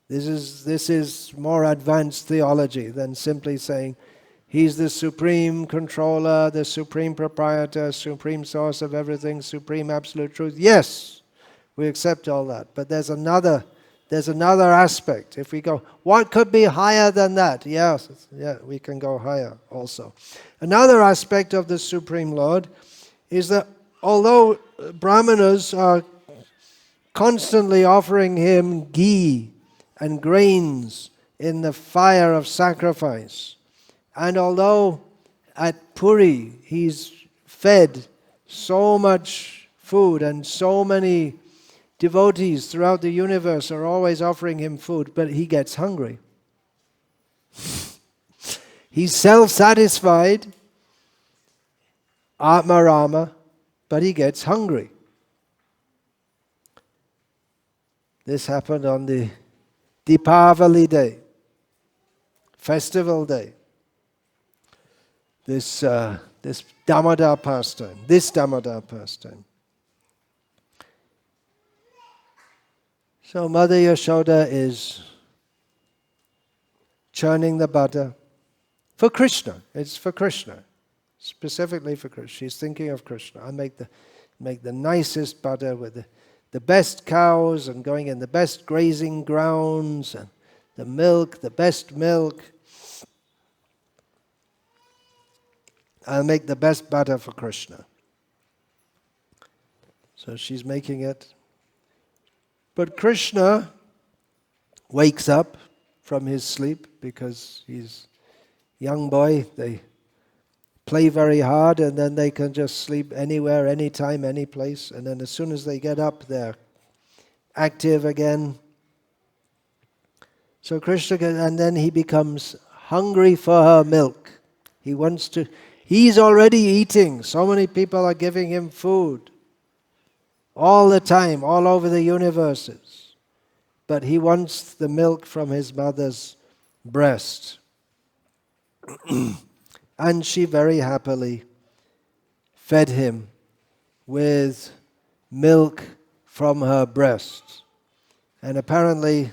This is more advanced theology than simply saying, he's the supreme controller, the supreme proprietor, supreme source of everything, supreme absolute truth. Yes, we accept all that. But there's another aspect. If we go, what could be higher than that? Yes, yeah, we can go higher also. Another aspect of the Supreme Lord is that although Brahmanas are constantly offering him ghee and grains in the fire of sacrifice, and although at Puri he's fed so much food and so many devotees throughout the universe are always offering him food, but he gets hungry. He's self-satisfied, Atma Rama, but he gets hungry. This happened on the Deepavali day, festival day. This Damodar pastime, So Mother Yashoda is churning the butter for Krishna. It's for Krishna, specifically for Krishna. She's thinking of Krishna. I make the nicest butter with the best cows and going in the best grazing grounds and the milk, the best milk. I'll make the best butter for Krishna. So she's making it. But Krishna wakes up from his sleep because he's a young boy. They play very hard and then they can just sleep anywhere, anytime, any place. And then as soon as they get up, they're active again. So Krishna, and then he becomes hungry for her milk. He's already eating. So many people are giving him food all the time, all over the universes. But he wants the milk from his mother's breast. And she very happily fed him with milk from her breast. And apparently,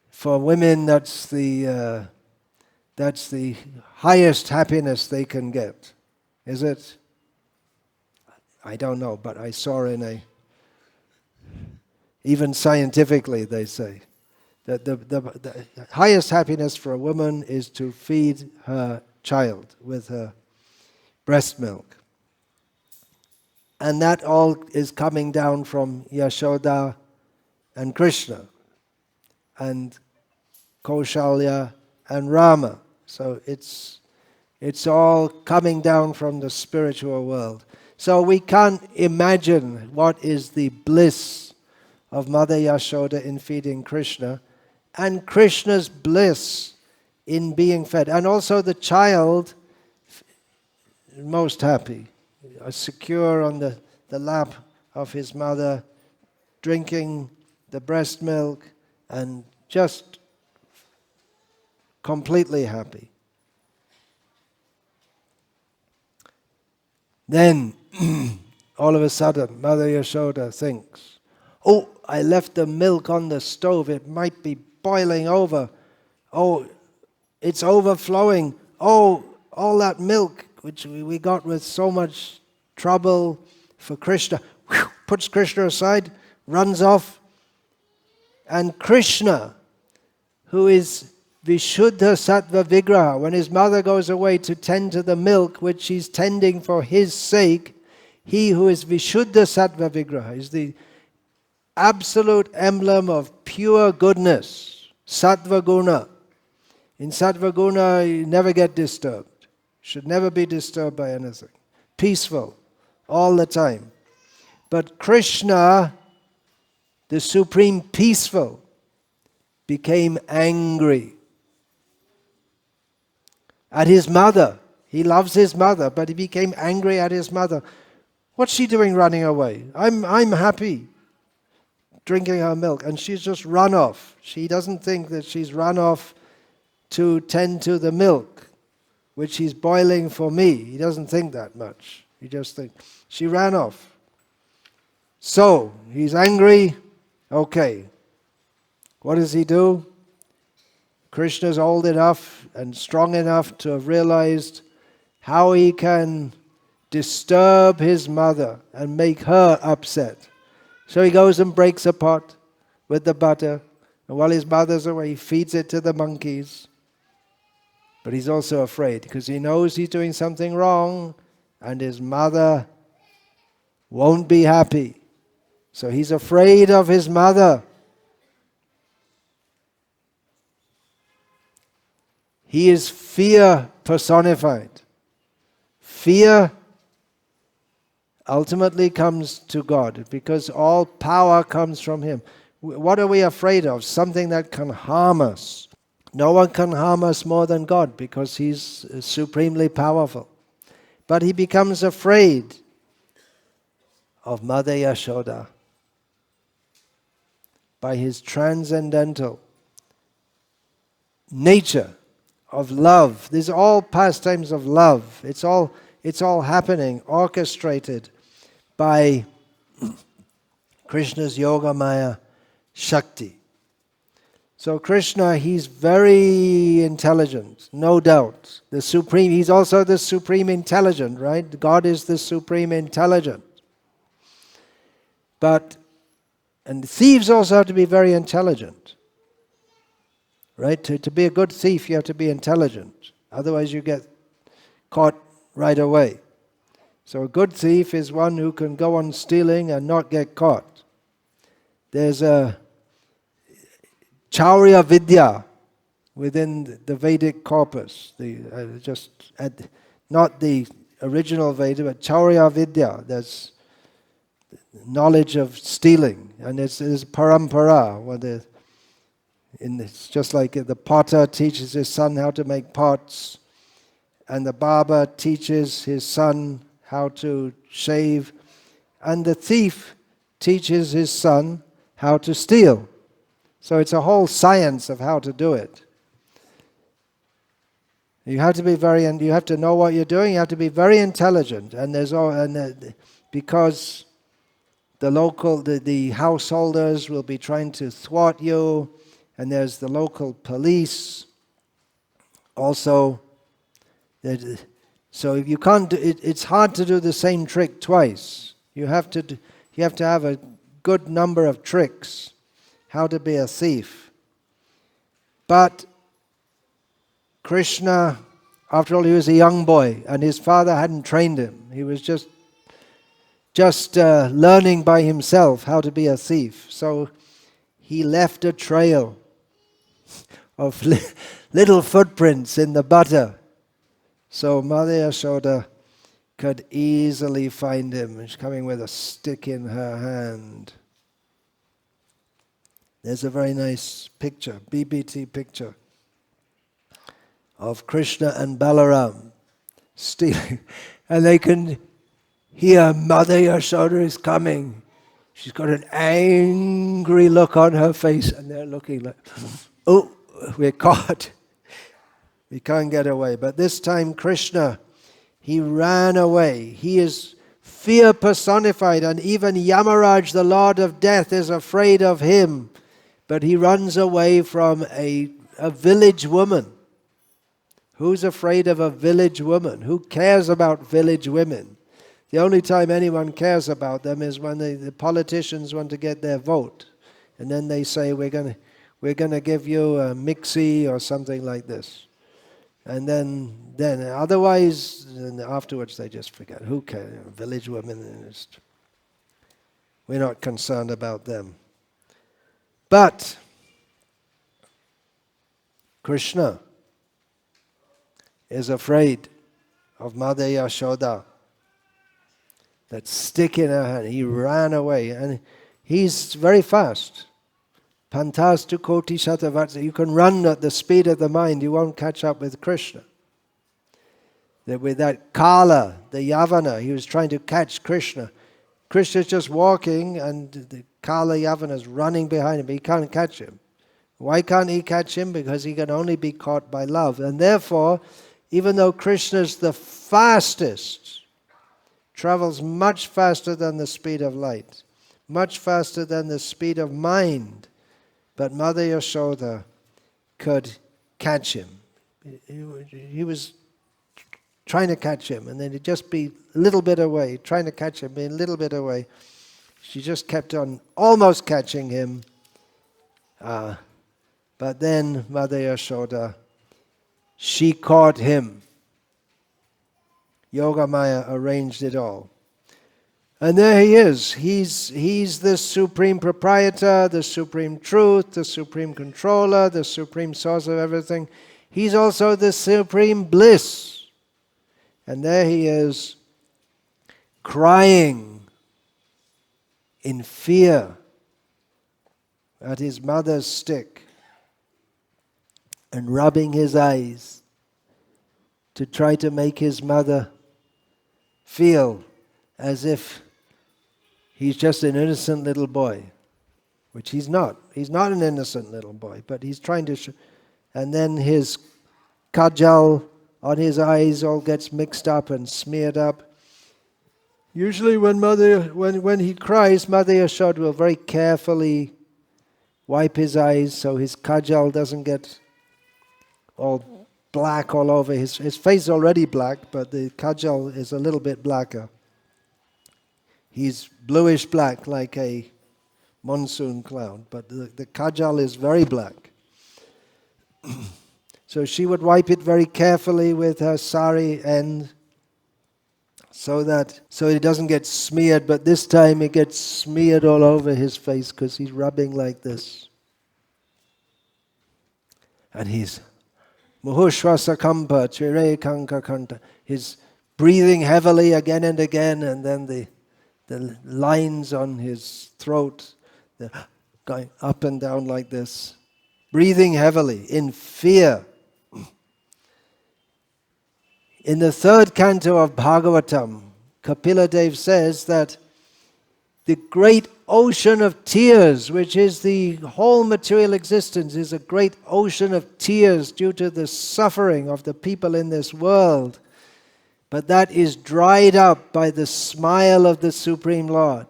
for women, that's the highest happiness they can get. Is it? I don't know, but I saw even scientifically they say, that the highest happiness for a woman is to feed her child with her breast milk. And that all is coming down from Yashoda and Krishna and Kaushalya and Rama. So it's all coming down from the spiritual world. So we can't imagine what is the bliss of Mother Yashoda in feeding Krishna, and Krishna's bliss in being fed. And also the child, most happy, secure on the lap of his mother, drinking the breast milk, and just completely happy. Then, all of a sudden, Mother Yashoda thinks, oh, I left the milk on the stove, it might be boiling over. Oh, it's overflowing. Oh, all that milk, which we got with so much trouble for Krishna, puts Krishna aside, runs off. And Krishna, who is Vishuddha Sattva Vigraha, when his mother goes away to tend to the milk which she's tending for his sake, he who is Vishuddha Sattva Vigraha is the absolute emblem of pure goodness, Sattva Guna. In Sattva Guna, you never get disturbed. Should never be disturbed by anything. Peaceful, all the time. But Krishna, the Supreme Peaceful, became angry at his mother. He loves his mother, but he became angry at his mother. What's she doing running away? I'm happy drinking her milk, and she's just run off. She doesn't think that she's run off to tend to the milk, which he's boiling for me. He doesn't think that much. He just thinks, she ran off. So, he's angry. Okay. What does he do? Krishna's old enough and strong enough to have realized how he can disturb his mother and make her upset. So he goes and breaks a pot with the butter, and while his mother's away, he feeds it to the monkeys. But he's also afraid because he knows he's doing something wrong and his mother won't be happy. So he's afraid of his mother. He is fear personified. Fear ultimately comes to God because all power comes from Him. What are we afraid of? Something that can harm us. No one can harm us more than God because He's supremely powerful. But he becomes afraid of Mother Yashoda by his transcendental nature of love. These are all pastimes of love. It's all happening, orchestrated by Krishna's Yogamaya Shakti. So Krishna, he's very intelligent, no doubt. The supreme, he's also the supreme intelligent, right? God is the supreme intelligent. And thieves also have to be very intelligent. Right? To be a good thief, you have to be intelligent. Otherwise you get caught right away. So a good thief is one who can go on stealing and not get caught. There's a Chaurya Vidya within the Vedic corpus. Not the original Veda, but Chaurya Vidya. There's knowledge of stealing. And there's parampara, where it's just like the potter teaches his son how to make pots, and the barber teaches his son how to shave, and the thief teaches his son how to steal. So it's a whole science of how to do it. You have to be you have to know what you're doing. You have to be very intelligent, because the householders will be trying to thwart you, and there's the local police. Also, so if you can't, it's hard to do the same trick twice. You have to have a good number of tricks how to be a thief. But Krishna, after all, he was a young boy, and his father hadn't trained him. He was just learning by himself how to be a thief. So he left a trail of little footprints in the butter. So Mother Yashoda could easily find him. She's coming with a stick in her hand. There's a very nice picture, BBT picture, of Krishna and Balaram stealing. And they can hear Mother Yashoda is coming. She's got an angry look on her face, and they're looking like, oh, we're caught. We can't get away. But this time Krishna, he ran away. He is fear personified, and even Yamaraj, the Lord of Death, is afraid of him. But he runs away from a village woman. Who's afraid of a village woman? Who cares about village women? The only time anyone cares about them is when the politicians want to get their vote. And then they say, we're going to give you a mixie or something like this. And then otherwise, and afterwards they just forget. Who cares? Village women, we're not concerned about them. But Krishna is afraid of Mother Yashoda. That stick in her hand. He ran away, and he's very fast. Pantastu koti shatavatsa. You can run at the speed of the mind. You won't catch up with Krishna. With that Kala, the Yavana, he was trying to catch Krishna. Krishna's just walking, and the Kala Yavana is running behind him. He can't catch him. Why can't he catch him? Because he can only be caught by love. And therefore, even though Krishna's the fastest, travels much faster than the speed of light, much faster than the speed of mind, but Mother Yashoda could catch him. He was trying to catch him, and then he'd just be a little bit away, trying to catch him, be a little bit away. She just kept on almost catching him. But then Mother Yashoda, she caught him. Yogamaya arranged it all. And there he is. He's the supreme proprietor, the supreme truth, the supreme controller, the supreme source of everything. He's also the supreme bliss. And there he is, crying in fear at his mother's stick and rubbing his eyes to try to make his mother feel as if he's just an innocent little boy, which he's not. He's not an innocent little boy, but he's trying to and then his kajal on his eyes all gets mixed up and smeared up. Usually when he cries, Mother Yashoda will very carefully wipe his eyes so his kajal doesn't get all black all over. His face is already black, but the kajal is a little bit blacker. He's bluish black like a monsoon cloud, but the kajal is very black. So she would wipe it very carefully with her sari end so it doesn't get smeared, but this time it gets smeared all over his face because he's rubbing like this. And he's Muhushwasakampa Chire Kanka Kanta. He's breathing heavily again and again, and then the lines on his throat, they're going up and down like this. Breathing heavily, in fear. In the third canto of Bhagavatam, Kapila Dev says that the great ocean of tears, which is the whole material existence, is a great ocean of tears due to the suffering of the people in this world. But that is dried up by the smile of the Supreme Lord.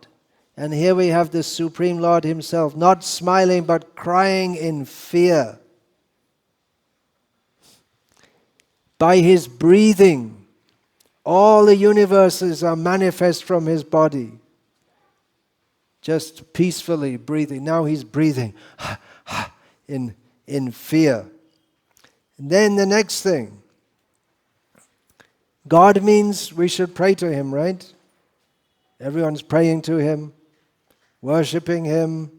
And here we have the Supreme Lord himself, not smiling but crying in fear. By his breathing, all the universes are manifest from his body. Just peacefully breathing. Now he's breathing in fear. And then the next thing. God means we should pray to him, right? Everyone's praying to him, worshipping him.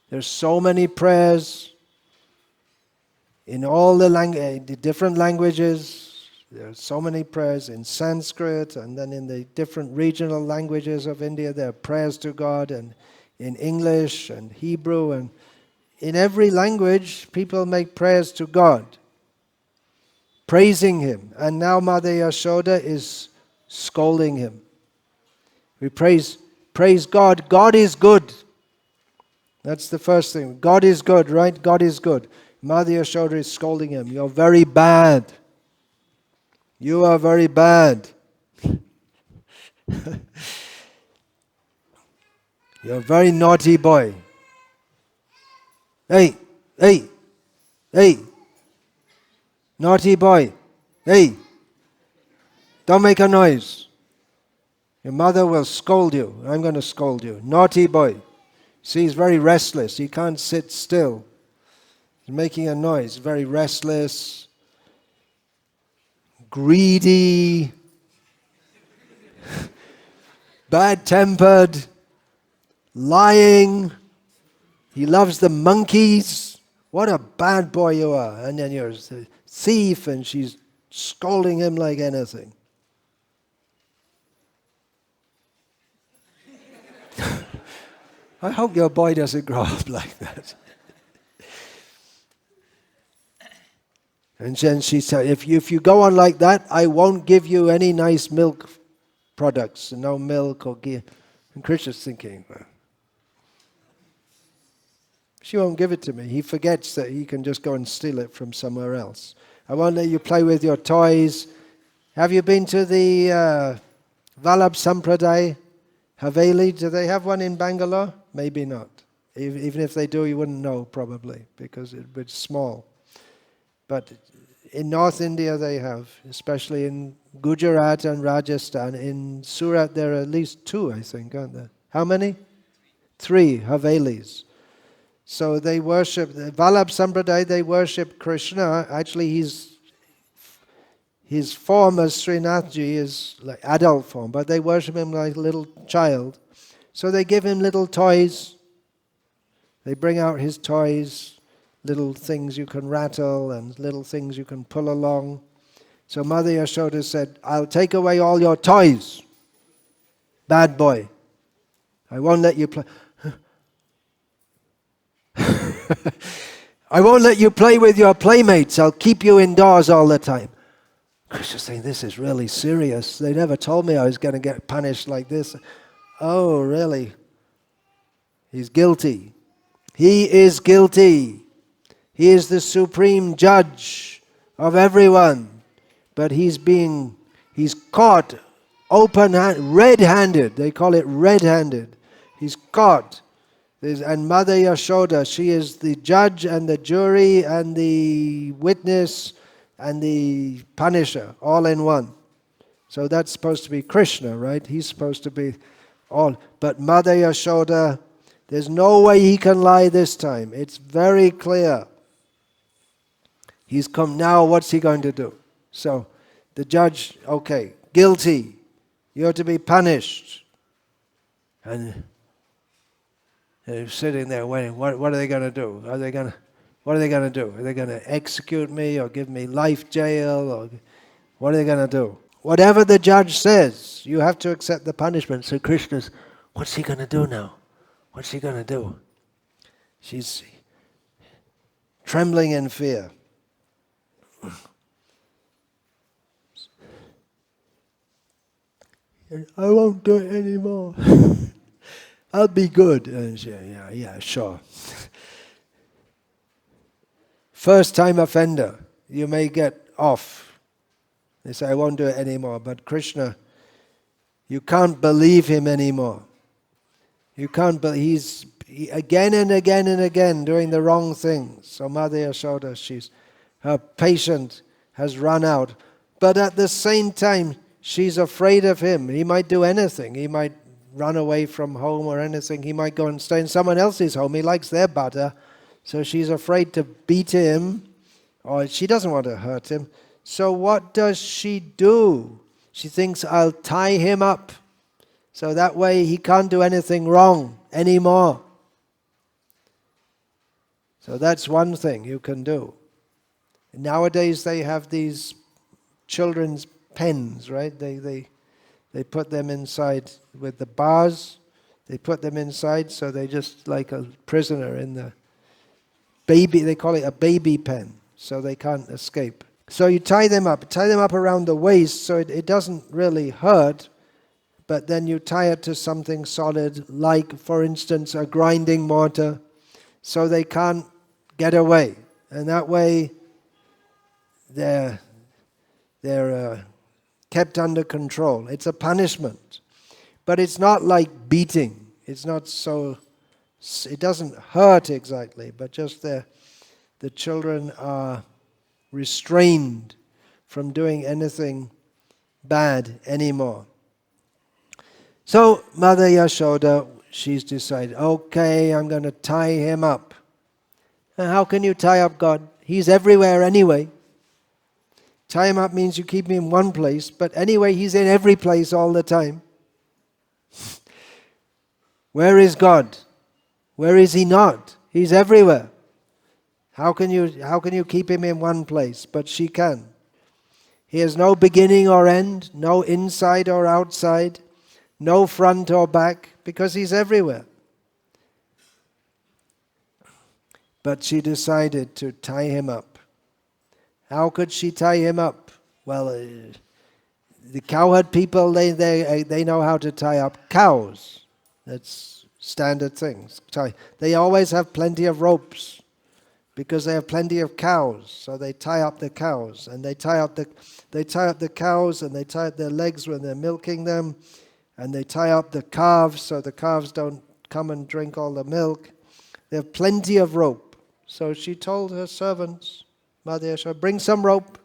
There's so many prayers in all the different languages. There are so many prayers in Sanskrit, and then in the different regional languages of India, there are prayers to God, and in English and Hebrew, and in every language, people make prayers to God, praising him. And now Mother Yashoda is scolding him. We praise God. God is good. That's the first thing. God is good, right? God is good. Mother Yashoda is scolding him. You're very bad. You are very bad. You're a very naughty boy. Hey. Naughty boy. Hey. Don't make a noise. Your mother will scold you. I'm going to scold you. Naughty boy. See, he's very restless. He can't sit still. He's making a noise. Very restless. Greedy. Bad-tempered. Lying. He loves the monkeys. What a bad boy you are. And then you're a thief, and she's scolding him like anything. I hope your boy doesn't grow up like that. And then she said, if you go on like that, I won't give you any nice milk products, no milk or ghee. And Krishna's thinking, well, she won't give it to me. He forgets that he can just go and steal it from somewhere else. I won't let you play with your toys. Have you been to the Vallabh Sampradaya Haveli? Do they have one in Bangalore? Maybe not. Even if they do, you wouldn't know probably, because it's small. But in North India they have, especially in Gujarat and Rajasthan. In Surat there are at least 2, I think, aren't there? How many? 3 Havelis. So they worship, the Vallabh Sampradaya, they worship Krishna. Actually his form as Srinathji is like adult form, but they worship him like a little child. So they give him little toys. They bring out his toys, little things you can rattle and little things you can pull along. So Mother Yashoda said, I'll take away all your toys, bad boy. I won't let you play. I won't let you play with your playmates. I'll keep you indoors all the time. Krishna's saying, this is really serious. They never told me I was going to get punished like this. Oh, really? He's guilty. He is guilty. He is the supreme judge of everyone. But he's caught red-handed. They call it red-handed. He's caught. And Mother Yashoda, she is the judge and the jury and the witness and the punisher, all in one. So that's supposed to be Krishna, right? He's supposed to be all. But Mother Yashoda, there's no way he can lie this time. It's very clear. He's come now, what's he going to do? So the judge, okay, guilty. You're to be punished. And they're sitting there waiting. What are they going to do? What are they going to do? Are they going to execute me or give me life jail? Or what are they going to do? Whatever the judge says, you have to accept the punishment. So Krishna's, what's he going to do now? What's he going to do? She's trembling in fear. I won't do it anymore. I'll be good. And she, yeah, sure. First time offender, you may get off. They say, I won't do it anymore. But Krishna, you can't believe him anymore. You can't believe, he's again and again and again doing the wrong things. So Mother Yashoda, her patience has run out. But at the same time, she's afraid of him. He might do anything. He might run away from home or anything. He might go and stay in someone else's home. He likes their butter. So she's afraid to beat him, or she doesn't want to hurt him. So what does she do? She thinks, I'll tie him up. So that way he can't do anything wrong anymore. So that's one thing you can do. Nowadays they have these children's pens, right? They put them inside with the bars. They put them inside, so they just like a prisoner in the baby. They call it a baby pen, so they can't escape. So you tie them up around the waist, so it doesn't really hurt. But then you tie it to something solid, like, for instance, a grinding mortar, so they can't get away. And that way, they're kept under control. It's a punishment. But it's not like beating. It's not so, it doesn't hurt exactly, but just the children are restrained from doing anything bad anymore. So Mother Yashoda, she's decided, okay, I'm going to tie him up. And how can you tie up God? He's everywhere anyway. Tie him up means you keep him in one place, but anyway, he's in every place all the time. Where is God? Where is he not? He's everywhere. How can you keep him in one place? But she can. He has no beginning or end, no inside or outside, no front or back, because he's everywhere. But she decided to tie him up. How could she tie him up? Well, the cowherd people, they know how to tie up cows. That's standard things. They always have plenty of ropes because they have plenty of cows. So they tie up the cows, and they tie up the cows, and they tie up their legs when they're milking them, and they tie up the calves so the calves don't come and drink all the milk. They have plenty of rope. So she told her servants, Mother Yashoda, bring some rope.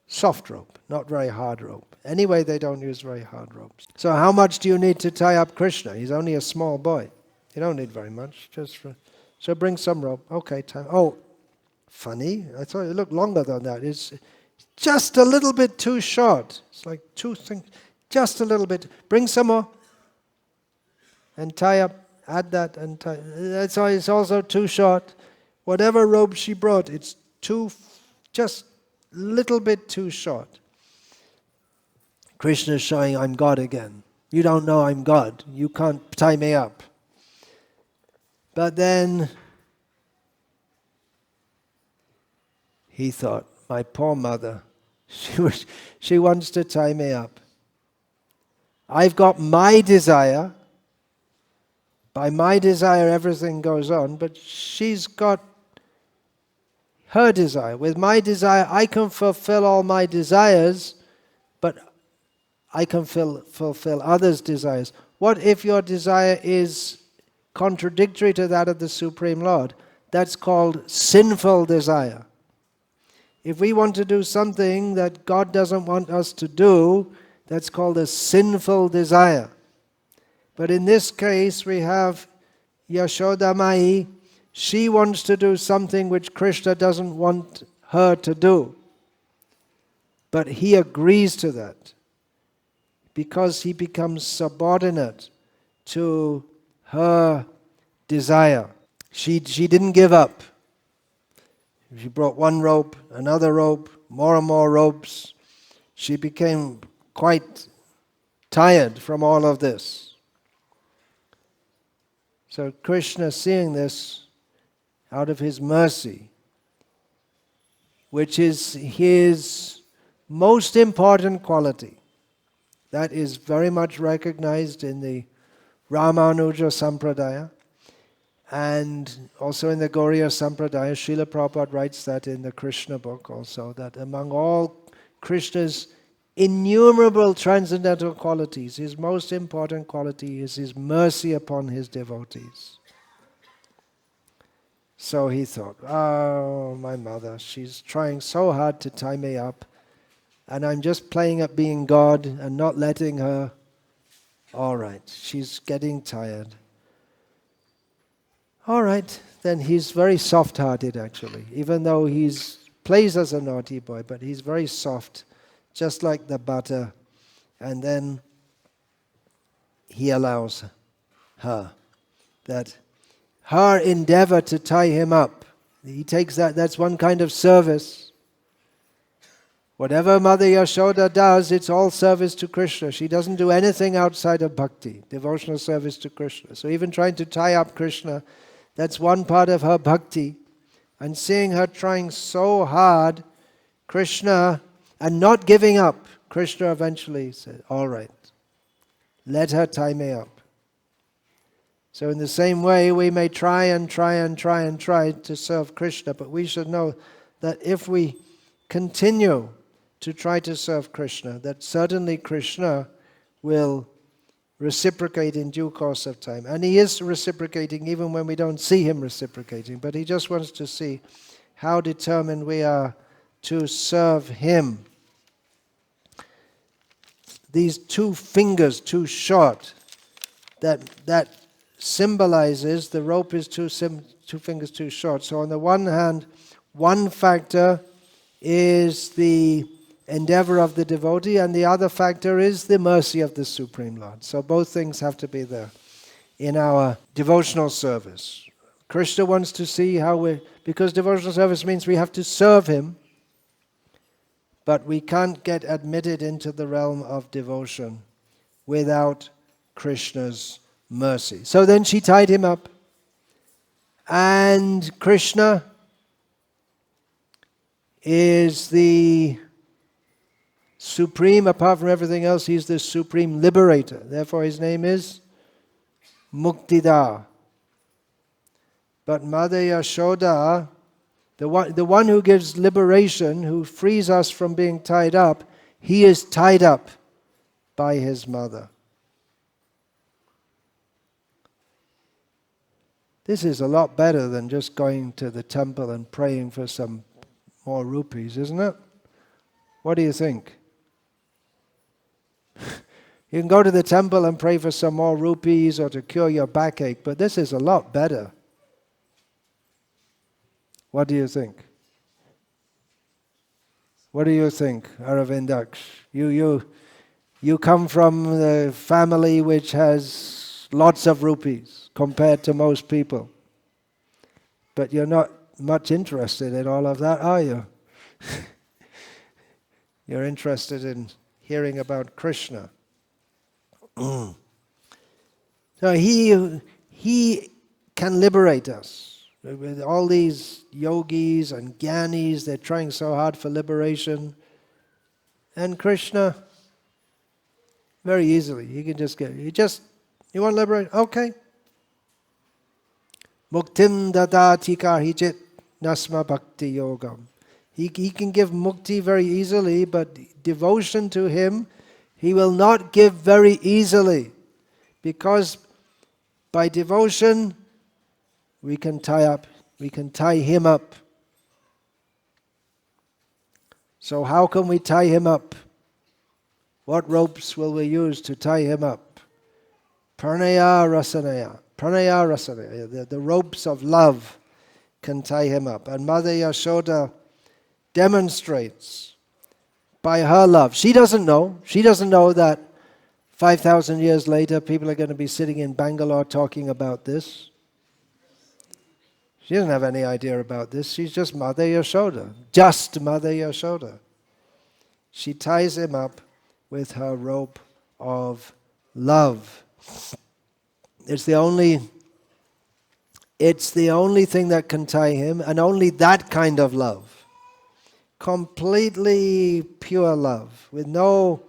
Soft rope, not very hard rope. Anyway, they don't use very hard ropes. So how much do you need to tie up Krishna? He's only a small boy. You don't need very much. So bring some rope. Okay, time. Oh, funny. I thought it looked longer than that. It's just a little bit too short. It's like two things. Just a little bit. Bring some more. And tie up. Add that and tie. It's also too short. Whatever rope she brought, it's just a little bit too short. Krishna is showing, I'm God again. You don't know I'm God. You can't tie me up. But then he thought, my poor mother, she wants to tie me up. I've got my desire. By my desire, everything goes on, but she's got her desire. With my desire, I can fulfill all my desires, but I can fulfill others' desires. What if your desire is contradictory to that of the Supreme Lord? That's called sinful desire. If we want to do something that God doesn't want us to do, That's called a sinful desire. But in this case, we have Yashoda Mai. She wants to do something which Krishna doesn't want her to do. But he agrees to that because he becomes subordinate to her desire. She didn't give up. She brought one rope, another rope, more and more ropes. She became quite tired from all of this. So Krishna, seeing this, out of his mercy, which is his most important quality, that is very much recognized in the Ramanuja Sampradaya, and also in the Gauriya Sampradaya. Srila Prabhupada writes that in the Krishna book also, that among all Krishna's innumerable transcendental qualities, his most important quality is his mercy upon his devotees. So he thought, oh, my mother, she's trying so hard to tie me up, and I'm just playing at being God and not letting her. All right, she's getting tired. All right, then he's very soft-hearted actually, even though he plays as a naughty boy, but he's very soft, just like the butter. And then he allows her, that her endeavor to tie him up, he takes that's one kind of service. Whatever Mother Yashoda does, it's all service to Krishna. She doesn't do anything outside of bhakti, devotional service to Krishna. So even trying to tie up Krishna, that's one part of her bhakti. And seeing her trying so hard, Krishna, and not giving up, Krishna eventually said, all right, let her tie me up. So in the same way, we may try to serve Krishna, but we should know that if we continue to try to serve Krishna, that certainly Krishna will reciprocate in due course of time. And he is reciprocating even when we don't see him reciprocating, but he just wants to see how determined we are to serve him. These two fingers too short, that symbolizes the rope is two fingers too short. So on the one hand, one factor is the endeavor of the devotee, and the other factor is the mercy of the Supreme Lord. So both things have to be there in our devotional service. Krishna wants to see how because devotional service means we have to serve him, but we can't get admitted into the realm of devotion without Krishna's mercy. So then she tied him up, and Krishna is the supreme, apart from everything else, he's the supreme liberator. Therefore his name is Muktida. But Mother Yashoda, the one who gives liberation, who frees us from being tied up, he is tied up by his mother. This is a lot better than just going to the temple and praying for some more rupees, isn't it? What do you think? You can go to the temple and pray for some more rupees or to cure your backache, but this is a lot better. What do you think? What do you think, Aravindaksh? You come from the family which has lots of rupees compared to most people. But you're not much interested in all of that, are you? You're interested in hearing about Krishna. So he can liberate us. With all these yogis and gyanis, they're trying so hard for liberation. And Krishna, very easily, he can just you want to liberate? Okay. Muktim dadati karhijit nasma bhakti yogam. He can give mukti very easily, but devotion to him, he will not give very easily. Because by devotion, we can tie him up. So how can we tie him up? What ropes will we use to tie him up? Pranaya rasanaya. Pranaya rasanaya. The ropes of love can tie him up. And Mother Yashoda demonstrates by her love. She doesn't know. She doesn't know that 5,000 years later people are going to be sitting in Bangalore talking about this. She doesn't have any idea about this. She's just Mother Yashoda. Just Mother Yashoda. She ties him up with her rope of love. It's the only thing that can tie him, and only that kind of love. Completely pure love, with no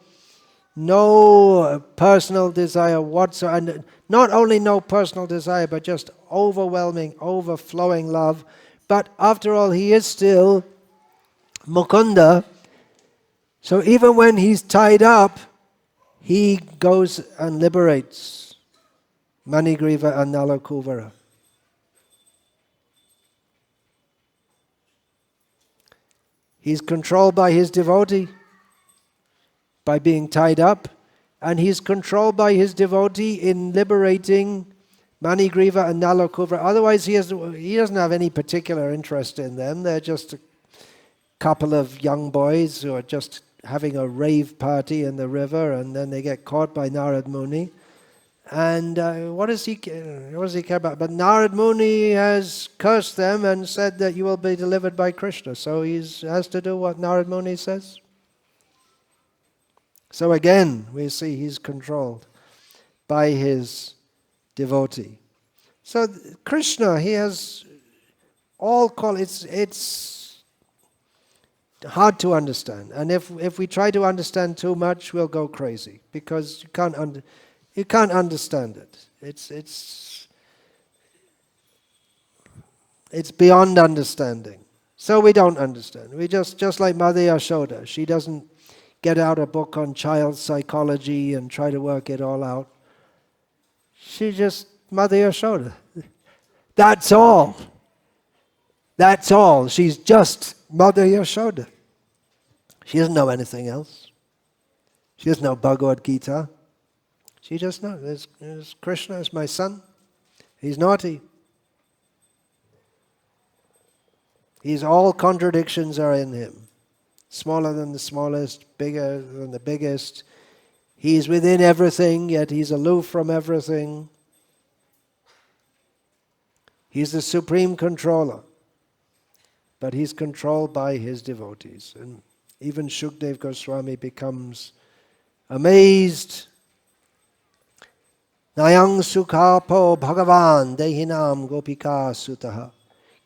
personal desire whatsoever. And not only no personal desire, but just overwhelming, overflowing love. But after all, he is still Mukunda. So even when he's tied up, he goes and liberates Manigriva and Nalakuvara. He's controlled by his devotee, by being tied up, and he's controlled by his devotee in liberating Manigriva and Nalakuvara. Otherwise, he doesn't have any particular interest in them. They're just a couple of young boys who are just having a rave party in the river, and then they get caught by Narad Muni. And what does he care about? But Narad Muni has cursed them and said that you will be delivered by Krishna. So he has to do what Narad Muni says. So again, we see he's controlled by his devotee. So Krishna, he has all it's hard to understand. And if we try to understand too much, we'll go crazy, because you can't understand it. It's beyond understanding. So we don't understand. We just like Mother Yashoda. She doesn't get out a book on child psychology and try to work it all out. She's just Mother Yashoda. That's all. That's all. She's just Mother Yashoda. She doesn't know anything else. She doesn't know Bhagavad Gita. She just knows, there's Krishna is my son. He's naughty. All contradictions are in him. Smaller than the smallest, bigger than the biggest. He's within everything, yet he's aloof from everything. He's the supreme controller, but he's controlled by his devotees. And even Shukdev Goswami becomes amazed. Nayang sukhapo bhagavan dehinam gopika sutaha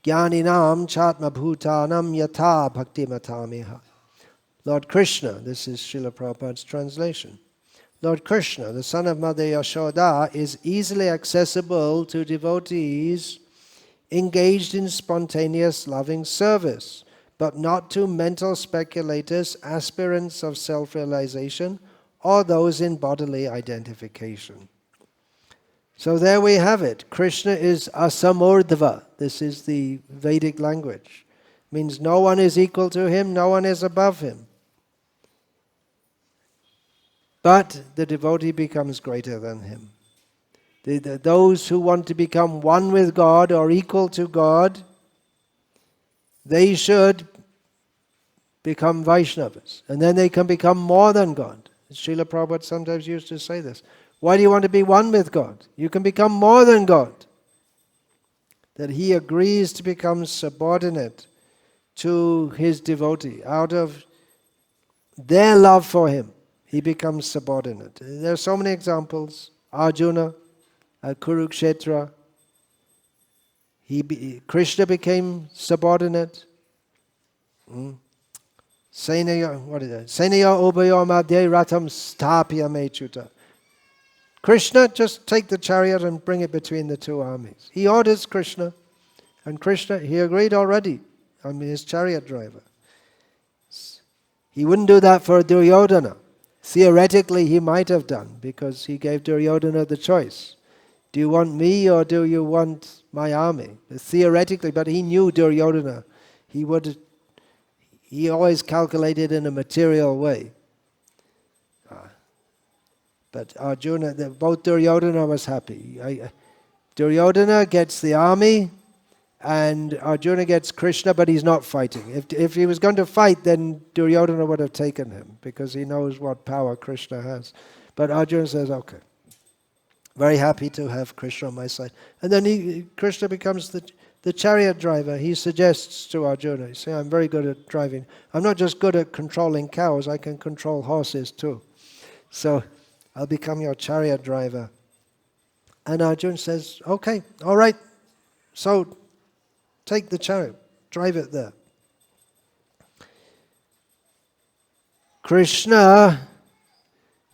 jnaninam chatma bhutanam yatha bhakti matamiha. Lord Krishna, this is Srila Prabhupada's translation. Lord Krishna, the son of Mother Yashoda, is easily accessible to devotees engaged in spontaneous loving service, but not to mental speculators, aspirants of self-realization, or those in bodily identification. So there we have it. Krishna is asamurdhva. This is the Vedic language. It means no one is equal to him, no one is above him. But the devotee becomes greater than him. Those who want to become one with God or equal to God, they should become Vaishnavas. And then they can become more than God. Srila Prabhupada sometimes used to say this. Why do you want to be one with God? You can become more than God. That he agrees to become subordinate to his devotee. Out of their love for him, he becomes subordinate. There are so many examples. Arjuna at Kurukshetra, Krishna became subordinate. Senaya ubayo madhye ratam sthapya mechuta. Krishna, just take the chariot and bring it between the two armies. He orders Krishna, and Krishna, he agreed already. His chariot driver. He wouldn't do that for Duryodhana. Theoretically, he might have done, because he gave Duryodhana the choice. Do you want me or do you want my army? Theoretically, but he knew Duryodhana. He always calculated in a material way. But Arjuna, both Duryodhana was happy. Duryodhana gets the army, and Arjuna gets Krishna, but he's not fighting. If he was going to fight, then Duryodhana would have taken him, because he knows what power Krishna has. But Arjuna says, okay, very happy to have Krishna on my side. And then Krishna becomes the chariot driver. He suggests to Arjuna, he says, I'm very good at driving. I'm not just good at controlling cows, I can control horses too. So I'll become your chariot driver. And Arjuna says, okay, all right, so take the chariot, drive it there. Krishna,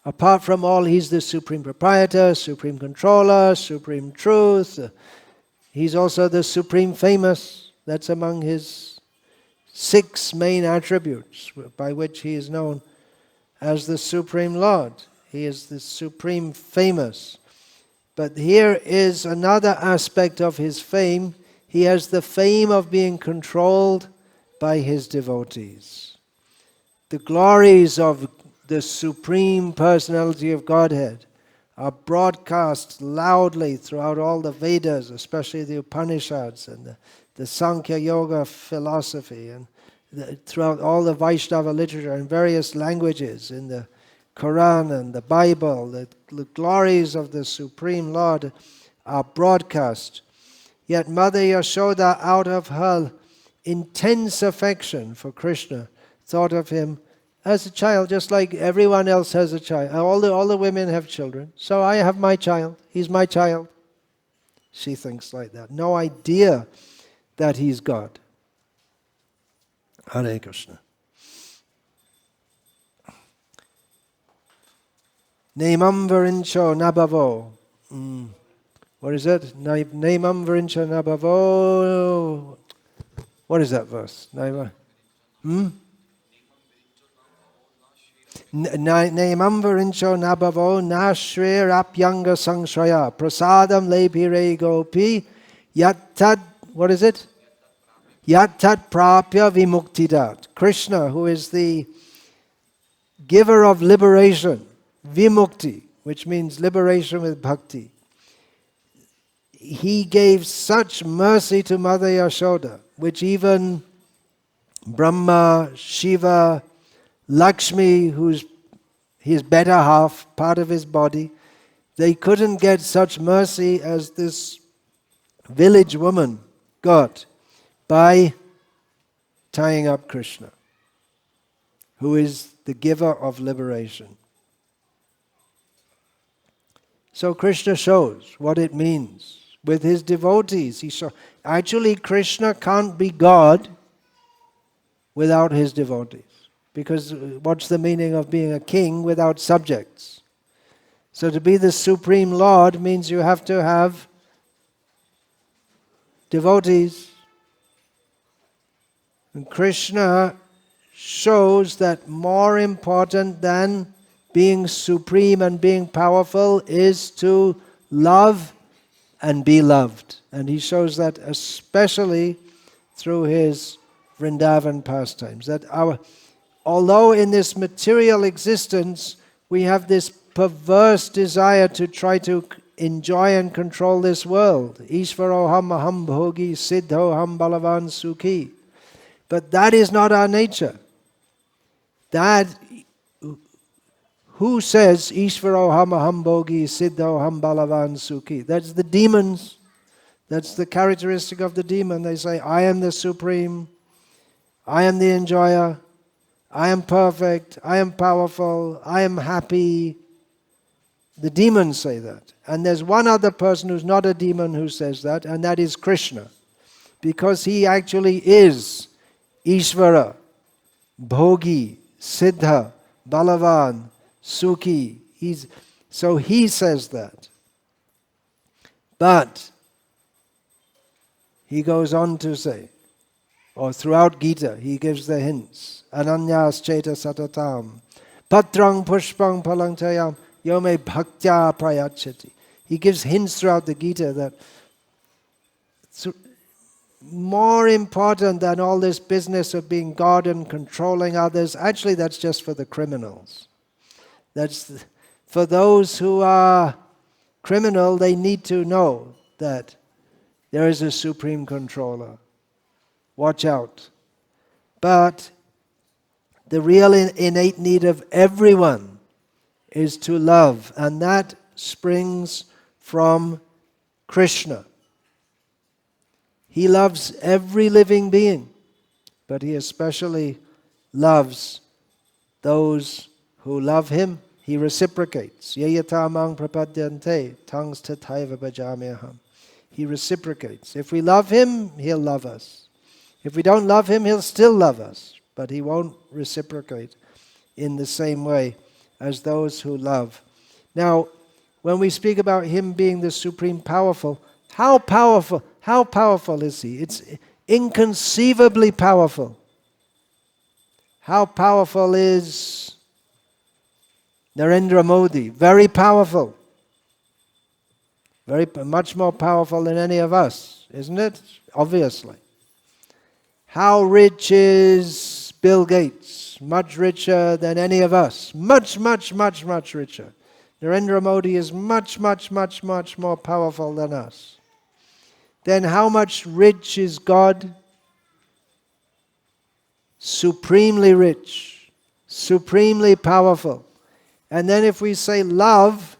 apart from all, he's the supreme proprietor, supreme controller, supreme truth. He's also the supreme famous. That's among his 6 main attributes by which he is known as the Supreme Lord. He is the supreme famous. But here is another aspect of his fame. He has the fame of being controlled by his devotees. The glories of the Supreme Personality of Godhead are broadcast loudly throughout all the Vedas, especially the Upanishads and the Sankhya Yoga philosophy, and throughout all the Vaishnava literature in various languages, in the Quran and the Bible. The glories of the Supreme Lord are broadcast. Yet Mother Yashoda, out of her intense affection for Krishna, thought of him as a child, just like everyone else has a child. All the women have children. So I have my child. He's my child. She thinks like that. No idea that he's God. Hare Krishna. Nemam varincho nabhavo. What is it? Nemam varincho nabhavo. What is that verse? Nemam varincho nabhavo nashre rapyanga sangshraya prasadam lepire gopi yattad. What is it? Yattad prapya vimuktidat. Krishna, who is the giver of liberation, vimukti, which means liberation with bhakti. He gave such mercy to Mother Yashoda, which even Brahma, Shiva, Lakshmi, who's his better half, part of his body, they couldn't get such mercy as this village woman got by tying up Krishna, who is the giver of liberation. So Krishna shows what it means. With his devotees, he shows. Actually, Krishna can't be God without his devotees. Because what's the meaning of being a king without subjects? So to be the Supreme Lord means you have to have devotees. And Krishna shows that more important than being supreme and being powerful is to love and be loved. And he shows that especially through his Vrindavan pastimes. That although in this material existence we have this perverse desire to try to enjoy and control this world. Ishvaroham aham bhogi siddhoham balavan sukhi. But that is not our nature. That, who says Ishvaroham aham bhogi siddhoham balavan sukhi? That's the demons. That's the characteristic of the demon. They say, I am the supreme, I am the enjoyer, I am perfect, I am powerful, I am happy. The demons say that. And there's one other person who's not a demon who says that, and that is Krishna. Because he actually is Ishvara, Bhogi, Siddha, Balavan, Sukhi. So he says that. But he goes on to say, or throughout Gita, he gives the hints. Ananyas cheta satatam, patrang pushpang palangtayam, yome bhaktya prayachati. He gives hints throughout the Gita that more important than all this business of being God and controlling others, actually that's just for the criminals. That's For those who are criminal, they need to know that there is a supreme controller. Watch out. But the real innate need of everyone is to love, and that springs from Krishna. He loves every living being, but he especially loves those who love him. He reciprocates. Yayatamang prapadyante tangs tathaiva bhajamyaham. He reciprocates. If we love him, he'll love us. If we don't love him, he'll still love us, but he won't reciprocate in the same way as those who love. Now, when we speak about him being the supreme powerful, how powerful is he? It's inconceivably powerful. How powerful is Narendra Modi? Very powerful. Much more powerful than any of us, isn't it? Obviously. How rich is Bill Gates? Much richer than any of us. Much richer. Narendra Modi is much more powerful than us. Then how much rich is God? Supremely rich, supremely powerful. And then if we say love,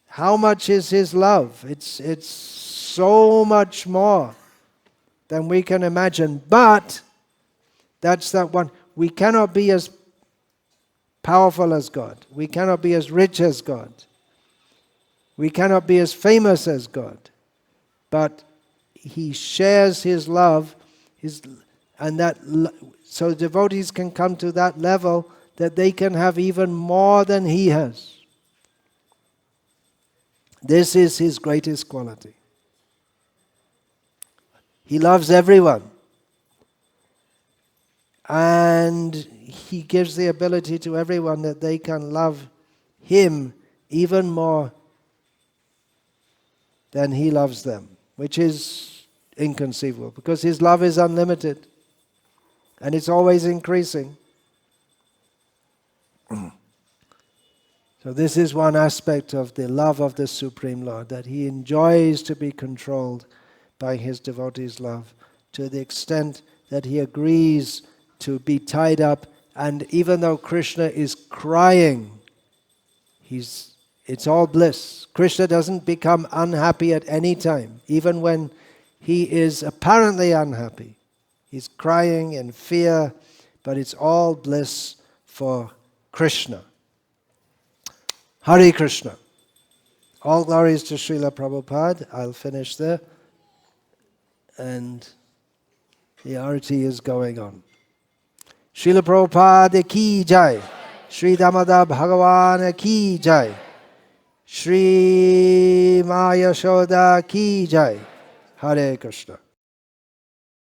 how much is his love? It's so much more than we can imagine. But that's that one. We cannot be as powerful as God. We cannot be as rich as God. We cannot be as famous as God. But he shares his love, so devotees can come to that level that they can have even more than he has. This is his greatest quality. He loves everyone. And he gives the ability to everyone that they can love him even more than he loves them, which is inconceivable, because his love is unlimited and it's always increasing. So this is one aspect of the love of the Supreme Lord, that he enjoys to be controlled by his devotees' love, to the extent that he agrees to be tied up, and even though Krishna is crying, it's all bliss. Krishna doesn't become unhappy at any time, even when he is apparently unhappy. He's crying in fear, but it's all bliss for Krishna. Hare Krishna. All glories to Srila Prabhupada. I'll finish there. And the arati is going on. Srila Prabhupada ki jai. Sri Damodar Bhagavan ki jai. Sri Maya Yashoda ki jai. Hare Krishna.